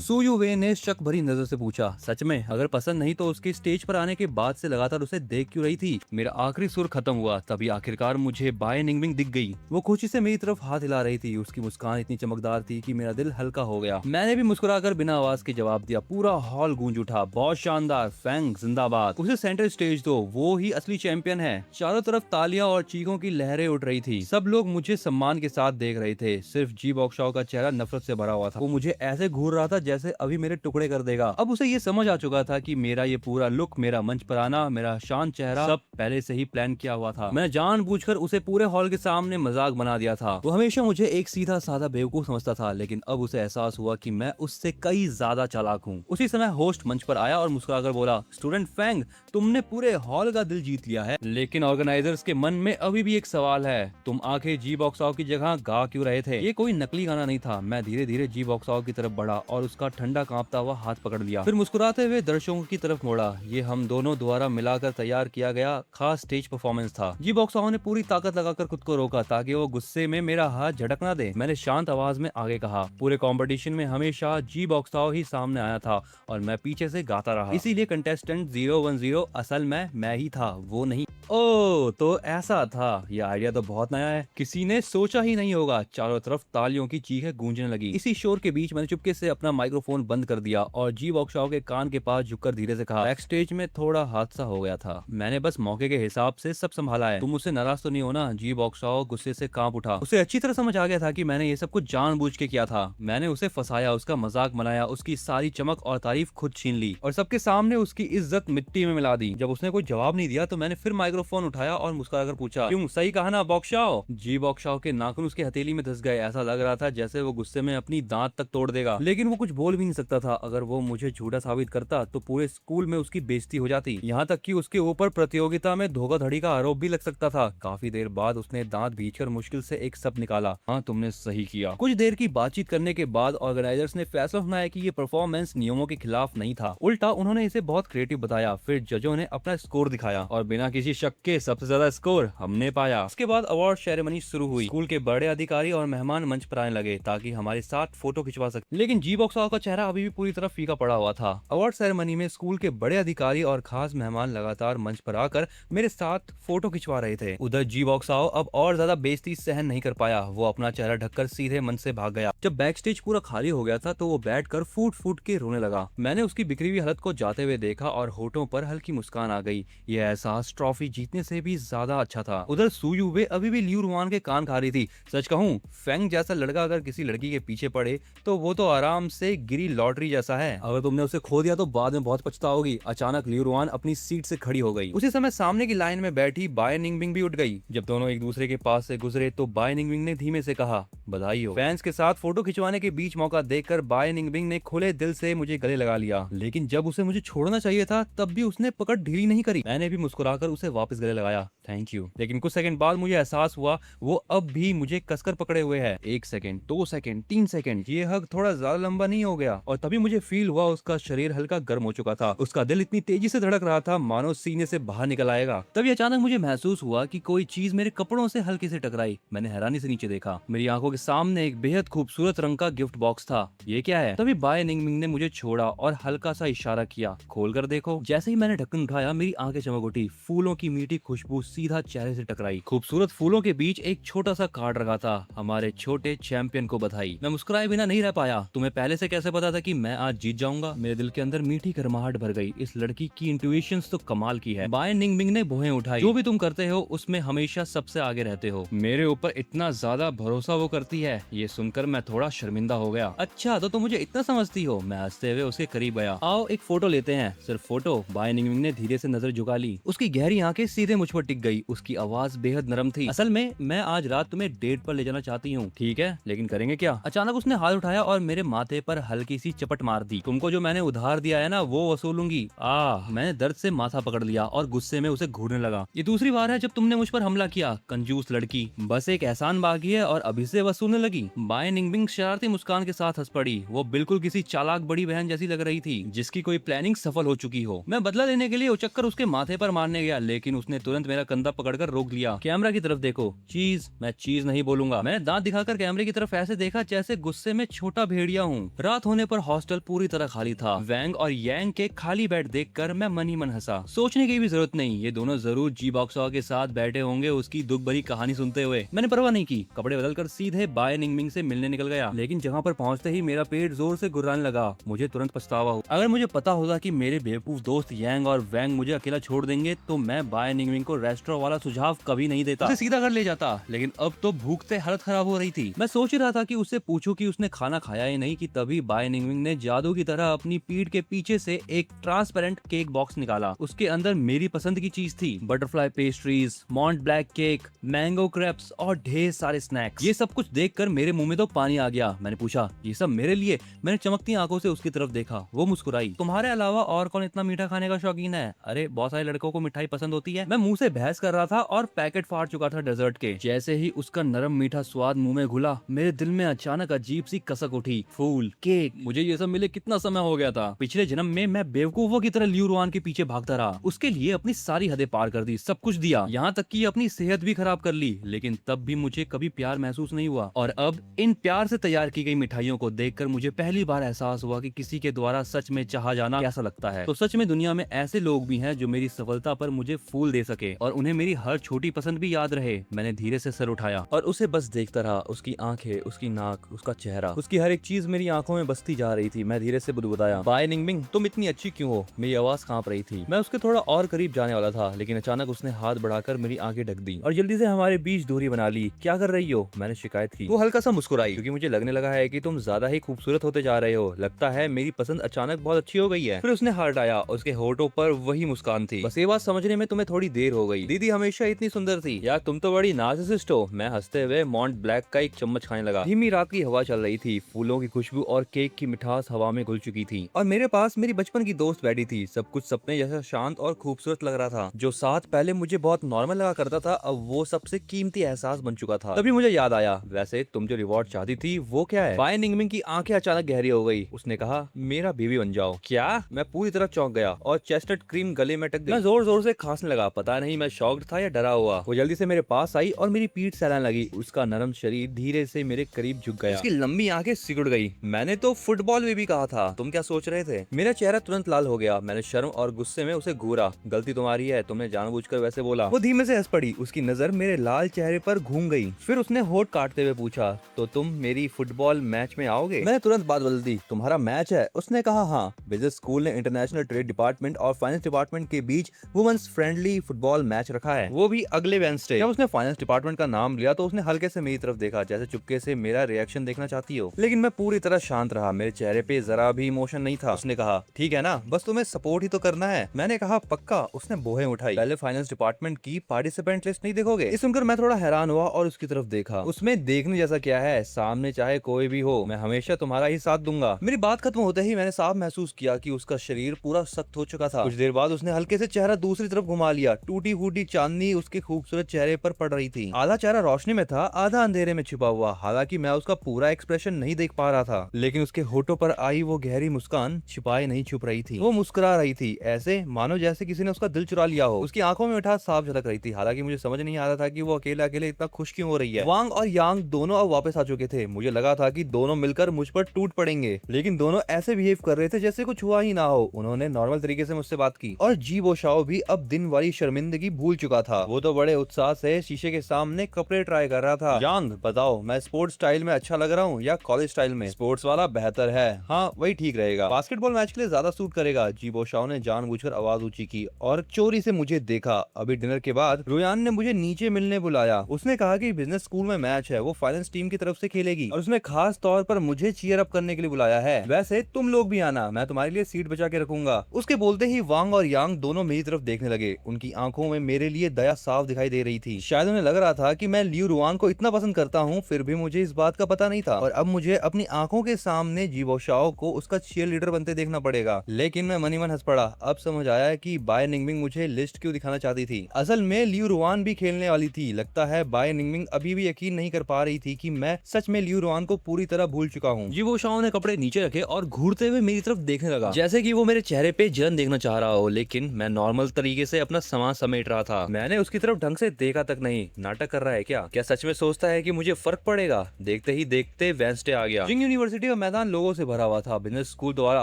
सू यू वे ने शक भरी नजर से पूछा, सच में? अगर पसंद नहीं तो उसके स्टेज पर आने के बाद से लगातार उसे देख क्यों रही थी? मेरा आखिरी सुर खत्म हुआ तभी आखिरकार मुझे बाय निंगबिंग दिख गई। वो खुशी से मेरी तरफ हाथ हिला रही थी। उसकी मुस्कान इतनी चमकदार थी कि मेरा दिल हल्का हो गया। मैंने भी मुस्कुराकर बिना आवाज के जवाब दिया। पूरा हॉल गूंज उठा, बहुत शानदार, फैंग जिंदाबाद। उसे सेंटर स्टेज दो, वो ही असली चैंपियन है। चारों तरफ तालियां और चीखों की लहरें उठ रही थी। सब लोग मुझे सम्मान के साथ देख रहे थे। सिर्फ जी बॉक्सशाओ का चेहरा नफरत से भरा हुआ था। वो मुझे ऐसे घूर रहा था जैसे अभी मेरे टुकड़े कर देगा। अब उसे ये समझ आ चुका था कि मेरा ये पूरा लुक, मेरा मंच पर आना, मेरा शांत चेहरा सब पहले से ही प्लान किया हुआ था। मैंने जानबूझकर उसे पूरे हॉल के सामने मजाक बना दिया था। वो हमेशा मुझे एक सीधा साधा बेवकूफ समझता था, लेकिन अब उसे एहसास हुआ कि मैं उससे कई ज्यादा चालाक हूँ। उसी समय होस्ट मंच पर आया और मुस्कुराकर बोला, स्टूडेंट फैंग, तुमने पूरे हॉल का दिल जीत लिया है, लेकिन ऑर्गेनाइजर्स के मन में अभी भी एक सवाल है, तुम आखिर जी बॉक्सशाओ की जगह गा क्यों रहे थे? ये कोई नकली गाना नहीं था। मैं धीरे धीरे जी बॉक्सशाओ की तरफ बढ़ा और उसका ठंडा कांपता हुआ हाथ पकड़ लिया। फिर मुस्कुराते हुए दर्शकों की तरफ मोड़ा। ये हम दोनों द्वारा मिलाकर तैयार किया गया खास स्टेज परफॉर्मेंस था। जी बॉक्सशाओ ने पूरी ताकत लगाकर खुद को रोका ताकि वो गुस्से में मेरा हाथ झटक ना दे। मैंने शांत आवाज में आगे कहा, पूरे कंपटीशन में हमेशा जी बॉक्सशाओ ही सामने आया था और मैं पीछे से गाता रहा, इसीलिए कंटेस्टेंट 010 असल में मैं ही था, वो नहीं। ओह, तो ऐसा था। ये आइडिया तो बहुत नया है, किसी ने सोचा ही नहीं होगा। चारों तरफ तालियों की चीखें गूंजने लगी। इसी शोर के बीच मैंने चुपके से अपना माइक्रोफोन बंद कर दिया और जी बॉक्सशाओ के कान के पास झुककर धीरे से कहा, बैक स्टेज में थोड़ा हादसा हो गया था, मैंने बस मौके के हिसाब से सब संभाला है। तुम मुझसे नाराज तो नहीं हो ना? जी बॉक्सशाओ गुस्से से कांप उठा। उसे अच्छी तरह समझ आ गया था कि मैंने ये सब कुछ जानबूझ के किया था। मैंने उसे फंसाया, उसका मजाक बनाया, उसकी सारी चमक और तारीफ खुद छीन ली और सबके सामने उसकी इज्जत मिट्टी में मिला दी। जब उसने कोई जवाब नहीं दिया तो मैंने फिर माइक्रोफोन उठाया और मुस्कुराकर पूछा, क्यों, सही कहा ना बॉक्सशाओ? जी बॉक्सशाओ के नाखून उसके हथेली में धंस गए। ऐसा लग रहा था जैसे वो गुस्से में अपनी दांत तक तोड़ देगा, लेकिन वो कुछ बोल भी नहीं सकता था। अगर वो मुझे झूठा साबित करता तो पूरे स्कूल में उसकी बेइज्जती हो जाती, यहाँ तक कि उसके ऊपर प्रतियोगिता में धोखाधड़ी का आरोप भी लग सकता था। काफी देर बाद उसने दांत भींचकर मुश्किल से एक शब्द निकाला, हाँ तुमने सही किया। कुछ देर की बातचीत करने के बाद ऑर्गेनाइजर्स ने फैसला सुनाया कि ये परफॉर्मेंस नियमों के खिलाफ नहीं था, उल्टा उन्होंने इसे बहुत क्रिएटिव बताया। फिर जजों ने अपना स्कोर दिखाया और बिना किसी शक के सबसे ज्यादा स्कोर हमने पाया। उसके बाद अवार्ड सेरेमनी शुरू हुई। स्कूल के बड़े अधिकारी और मेहमान मंच पर आने लगे ताकि हमारे साथ फोटो खिंचवा सके, लेकिन जी बॉक्सशाओ का चेहरा अभी भी पूरी तरह फीका पड़ा हुआ था। अवार्ड सेरेमनी में स्कूल के बड़े अधिकारी और खास मेहमान लगातार मंच पर आकर मेरे साथ फोटो खिंचवा रहे थे। उधर जी बॉक्सशाओ अब और ज्यादा बेइज्जती सहन नहीं कर पाया। वो अपना चेहरा ढककर सीधे मंच से भाग गया। जब बैक स्टेज पूरा खाली हो गया था तो वो बैठकर फूट फूट के रोने लगा। मैंने उसकी बिखरी हुई हालत को जाते हुए देखा और होठों पर हल्की मुस्कान आ गई। यह एहसास ट्रॉफी जीतने से भी ज्यादा अच्छा था। उधर सू यू वे अभी भी लियू रुआन के कान खा रही थी। सच कहूं, फैंग जैसा लड़का अगर किसी लड़की के पीछे पड़े तो वो तो आराम से गिरी लॉटरी जैसा है। अगर तुमने उसे खो दिया तो बाद में बहुत पछताओगी। अचानक लियू रुआन अपनी सीट से खड़ी हो गई। उसी समय सामने की लाइन में बैठी बाय निंगबिंग भी उठ गई। जब दोनों एक दूसरे के पास से गुजरे तो बाय निंगबिंग ने धीमे से कहा, बधाई हो। फैंस के साथ फोटो खिंचवाने के बीच मौका देखकर बाय निंगबिंग ने खुले दिल से मुझे गले लगा लिया, लेकिन जब उसे मुझे छोड़ना चाहिए था तब भी उसने पकड़ ढीली नहीं करी। मैंने भी मुस्कुराकर उसे वापस गले लगाया, थैंक यू। लेकिन कुछ सेकंड बाद मुझे एहसास हुआ वो अब भी मुझे कसकर पकड़े हुए है। 1 सेकंड, 2 सेकंड, 3 सेकंड, ये हग थोड़ा ज्यादा लंबा नहीं हो गया? और तभी मुझे फील हुआ उसका शरीर हल्का गर्म हो चुका था। उसका दिल इतनी तेजी से धड़क रहा था मानो सीने से बाहर निकल आएगा। तभी अचानक मुझे महसूस हुआ कि कोई चीज मेरे कपड़ों से हल्के से टकराई। मैंने हैरानी से नीचे देखा। मेरी आंखों के सामने एक बेहद खूबसूरत रंग का गिफ्ट बॉक्स था। ये क्या है? तभी बाय निंगबिंग ने मुझे छोड़ा और हल्का सा इशारा किया, खोल कर देखो। जैसे ही मैंने ढक्कन उठाया मेरी आंखें चमक उठी। फूलों की मीठी खुशबू सीधा चेहरे से टकराई। खूबसूरत फूलों के बीच एक छोटा सा कार्ड रखा था, हमारे छोटे चैंपियन को बधाई। मैं मुस्कुराए बिना नहीं रह पाया। तुम्हें पहले से कैसे पता था कि मैं आज जीत जाऊंगा? मेरे दिल के अंदर मीठी गर्माहट भर गई। इस लड़की की इंट्यूशंस तो कमाल की है। बाय निंगबिंग ने भौहें उठाई। जो भी तुम करते हो उसमें हमेशा सबसे आगे रहते हो। मेरे ऊपर इतना ज्यादा भरोसा वो करती है। ये सुनकर मैं थोड़ा शर्मिंदा हो गया। अच्छा, तो तुम मुझे इतना समझती हो? मैं हंसते हुए उसके करीब गया। आओ एक फोटो लेते हैं। सिर्फ फोटो? बाय निंगबिंग ने धीरे से नजर झुका ली। उसकी गहरी आंखें सीधे मुझ पर टिक गई। उसकी आवाज बेहद नरम थी। असल में मैं आज रात तुम्हें डेट पर ले जाना चाहती हूँ, ठीक है, लेकिन करेंगे क्या? अचानक उसने हाथ उठाया और मेरे माथे पर हल्की सी चपट मार दी। तुमको जो मैंने उधार दिया है ना, वो वसूलूंगी। मैंने दर्द से माथा पकड़ लिया और गुस्से में उसे घूरने लगा। ये दूसरी बार है जब तुमने मुझ पर हमला किया, कंजूस लड़की। बस एक एहसान बाकी है और अभी से वसूलने लगी। बाय निंगबिंग शरारती मुस्कान के साथ हंस पड़ी। वो बिल्कुल किसी चालाक बड़ी बहन जैसी लग रही थी जिसकी कोई प्लानिंग सफल हो चुकी हो। मैं बदला लेने के लिए उचक्कर उसके माथे पर मारने गया, लेकिन उसने तुरंत मेरा कंधा पकड़कर रोक लिया। कैमरा की तरफ देखो। चीज? मैं चीज नहीं बोलूंगा। मैंने दांत दिखाकर कैमरे की तरफ ऐसे देखा जैसे गुस्से में छोटा भेड़िया हूँ। रात होने पर हॉस्टल पूरी तरह खाली था। वैंग और यांग के खाली बेड देखकर मैं मन ही मन हंसा। सोचने की भी जरूरत नहीं, ये दोनों जरूर जी बॉक्सॉ के साथ बैठे होंगे उसकी दुख भरी कहानी सुनते हुए। मैंने परवाह नहीं की, कपड़े बदलकर सीधे बाय निंगमिंग से मिलने निकल गया। लेकिन जगह पर पहुंचते ही मेरा पेट जोर से गुर्राने लगा। मुझे तुरंत पछतावा हुआ। अगर मुझे पता होता कि मेरे बेवकूफ दोस्त यांग और वैंग मुझे अकेला छोड़ देंगे तो मैं बाय निंगमिंग को रेस्टोरेंट वाला सुझाव कभी नहीं देता, उसे सीधा घर ले जाता। लेकिन अब तो भूख से हालत खराब हो रही थी। मैं सोच रहा था कि उससे पूछूं कि उसने खाना खाया या नहीं कि तभी बाय निंगमिंग ने जादू की तरह अपनी पीठ के पीछे से एक ट्रांसपेरेंट केक बॉक्स निकाला। उसके अंदर मेरी पसंद की चीज थी, butterfly pastries, Mont Blanc cake, mango crepes और ढेर सारे स्नैक्स। ये सब कुछ देखकर मेरे मुंह में तो पानी आ गया। मैंने पूछा, ये सब मेरे लिए? मैंने चमकती आंखों से उसकी तरफ देखा। वो मुस्कुराई। तुम्हारे अलावा और कौन इतना मीठा खाने का शौकीन है? अरे बहुत सारे लड़कों को मिठाई पसंद होती है। मैं मुंह से बहस कर रहा था और पैकेट फाड़ चुका था डेजर्ट के। जैसे ही उसका नरम मीठा स्वाद मुंह में घुला, मेरे दिल में अचानक अजीब सी कसक उठी। फूल, केक, मुझे ये सब मिले कितना समय हो गया था। पिछले जन्म में मैं बेवकूफों की तरह लियू रुआन के पीछे भागता रहा, उसके लिए अपनी सारी हदें पार कर दी, सब कुछ दिया, यहाँ तक कि अपनी सेहत भी खराब कर ली, लेकिन तब भी मुझे कभी प्यार महसूस नहीं हुआ। और अब इन प्यार से तैयार की गई मिठाइयों को देखकर मुझे पहली बार एहसास हुआ कि किसी के द्वारा सच में चाहा जाना कैसा लगता है। तो सच में दुनिया में ऐसे लोग भी हैं जो मेरी सफलता पर मुझे फूल दे सके और उन्हें मेरी हर छोटी पसंद भी याद रहे। मैंने धीरे से सर उठाया और उसे बस देखता रहा। उसकी आंखें, उसकी नाक, उसका चेहरा, उसकी हर एक चीज मेरी आंखों में बसती जा रही थी। मैं धीरे से बुदबुदाया, बाय निंगमिंग, तुम इतनी अच्छी क्यों हो? मेरी आवाज कांप रही थी। मैं उसके थोड़ा और करीब जाने वाला था, लेकिन अचानक उसने हाथ बढ़ाकर मेरी आंखें ढक दी और जल्दी से हमारे बीच दूरी बना ली। क्या कर रही हो? मैंने शिकायत की। वो हल्का सा मुस्कुराई, क्योंकि मुझे लगने लगा है कि तुम ज्यादा ही खूबसूरत होते जा रहे हो। लगता है मेरी पसंद अचानक बहुत अच्छी हो गई है। फिर उसने हाथ आया, उसके होठों पर वही मुस्कान थी। बस ये बात समझने में तुम्हें थोड़ी देर हो गई। दीदी हमेशा इतनी सुंदर थी। यार तुम तो बड़ी नार्सिसिस्ट हो। मैं हंसते हुए मॉन्ट ब्लैक का एक चम्मच खाने लगा। धीमी रात की हवा चल रही थी, फूलों की खुशबू और केक की मिठास हवा में घुल चुकी थी और मेरे पास मेरी बचपन की दोस्त बैठी थी। सब कुछ सपने जैसा शांत और खूबसूरत लग रहा था। जो साथ पहले मुझे बहुत नॉर्मल लगा करता था, अब वो सबसे कीमती एहसास बन चुका था। तभी मुझे याद आया, वैसे तुम जो रिवॉर्ड चाहती थी वो क्या है? बाय निंगमिंग की आंखें अचानक गहरी हो गई। उसने कहा, मेरा बीवी बन जाओ। क्या? मैं पूरी तरह चौंक गया और चेस्टनट क्रीम गले में अटक गई। मैं जोर जोर से खांसने लगा। पता नहीं मैं शॉक्ड था या डरा हुआ। वो जल्दी से मेरे पास आई और मेरी पीठ सहलाने लगी। उसका नरम शरीर धीरे से मेरे करीब झुक गया। उसकी लंबी आंखें सिकुड़ गई। मैंने तो फुटबॉल बेबी कहा था, तुम क्या सोच रहे थे? मेरा चेहरा तुरंत लाल हो गया। मैंने शर्म और गुस्से में उसे घूरा। गलती तुम्हारी है, तुमने जानबूझकर वैसे बोला। वो धीमे से हंस पड़ी। उसकी नजर मेरे लाल चेहरे पर घूम गई। फिर उसने होठ काटते हुए पूछा, तो तुम मेरी फुटबॉल मैच में आओगे? मैंने तुरंत बात बदल दी। तुम्हारा मैच है? उसने कहा, हाँ। बिजनेस स्कूल ने इंटरनेशनल ट्रेड डिपार्टमेंट और फाइनेंस डिपार्टमेंट के बीच वुमेन्स फ्रेंडली फुटबॉल मैच रखा है, वो भी अगले वेडनेसडे। जब उसने फाइनेंस डिपार्टमेंट का नाम लिया तो उसने हल्के से मेरी तरफ देखा, जैसे चुपके से मेरा रिएक्शन देखना चाहती हो। लेकिन मैं पूरी तरह शांत रहा। मेरे चेहरे पे जरा भी इमोशन नहीं था। उसने कहा, ठीक है ना, बस तुम्हें सपोर्ट ही तो करना है। मैंने कहा, पक्का। उसने बोहें उठाई। पहले फाइनेंस डिपार्टमेंट की पार्टिसिपेंट लिस्ट नहीं देखोगे? ये सुनकर मैं थोड़ा हैरान हुआ और उसकी तरफ देखा। उसमें देखने जैसा क्या है? सामने चाहे कोई भी हो, मैं हमेशा तुम्हारा ही साथ दूंगा। मेरी बात खत्म होते ही मैंने साफ महसूस किया कि उसका शरीर पूरा सख्त हो चुका था। कुछ देर बाद उसने हल्के से चेहरा दूसरी तरफ घुमा लिया। टूटी फूटी चांदनी उसके खूबसूरत चेहरे पर पड़ रही थी। आधा चेहरा रोशनी में था, आधा अंधेरे में छिपा हुआ। हालांकि मैं उसका पूरा एक्सप्रेशन नहीं देख पा रहा था, लेकिन उसके होठों पर आई वो गहरी मुस्कान छिपाए नहीं छुप रही थी। वो मुस्कुरा रही थी, ऐसे मानो जैसे किसी ने उसका दिल चुरा लिया हो। उसकी आंखों में मिठास साफ झलक रही थी। हालांकि मुझे समझ नहीं आ रहा था कि वो अकेले अकेले इतना खुश क्यों हो रही है। वांग और यांग दोनों अब वापस आ चुके थे। मुझे लगा था कि दोनों मिलकर मुझ पर टूट पड़ेंगे, लेकिन दोनों ऐसे बिहेव कर रहे थे जैसे कुछ हुआ ही ना हो। उन्होंने नॉर्मल तरीके से मुझसे बात की और जी वो शाओ भी अब दिन वाली शर्मिंदगी भूल चुका था। वो तो बड़े उत्साह से शीशे के सामने कपड़े ट्राई कर रहा था। यांग, बताओ मैं स्पोर्ट्स स्टाइल में अच्छा लग रहा हूँ या कॉलेज स्टाइल में? स्पोर्ट्स वाला बेहतर है। हाँ, वही ठीक रहेगा। बास्केटबॉल मैच के लिए ज्यादा सूट करेगा। जी वो शाओ ने जानबूझकर आवाज ऊंची की और चोरी से मुझे देखा। अभी डिनर के बाद रुयान ने मुझे नीचे मिलने बुलाया। उसने कहा कि बिजनेस स्कूल में मैच है, वो फाइनेंस टीम की तरफ से खेलेगी और उसने खास तौर पर मुझे चीयर अप करने के लिए बुलाया है। वैसे तुम लोग भी आना, मैं तुम्हारे लिए सीट बचा के रखूंगा। उसके बोलते ही वांग और यांग दोनों मेरी तरफ देखने लगे। उनकी आंखों में मेरे लिए दया साफ दिखाई दे रही थी। शायद उन्हें लग रहा था कि मैं लियू रुआन को इतना पसंद करता हूँ, फिर भी मुझे इस बात का पता नहीं था और अब मुझे अपनी आंखों के सामने जीवो शाओ को उसका चीयर लीडर बनते देखना पड़ेगा। लेकिन मैं मनी मन हंस पड़ा। अब समझ आया कि बाय निंगमिंग मुझे लिस्ट क्यों दिखाना चाहती थी। असल में लियू रुआन भी खेलने वाली थी। लगता है बाय निंगमिंग अभी भी यकीन नहीं कर पा रही थी कि मैं सच में लियू रुआन को पूरी तरह भूल चुका हूँ। जीवो शाओ ने कपड़े नीचे रखे और घूरते हुए मेरी तरफ देखने लगा, जैसे कि वो मेरे चेहरे पे जलन देखना चाह रहा हो। लेकिन मैं नॉर्मल तरीके से अपना सामान समेट रहा था। मैंने उसकी तरफ ढंग से देखा तक नहीं। नाटक कर रहा है क्या सच में सोचता है कि मुझे फर्क पड़ेगा? देखते ही देखते वेंसडे आ गया। जिंग यूनिवर्सिटी का मैदान लोगों से भरा हुआ था। बिजनेस स्कूल द्वारा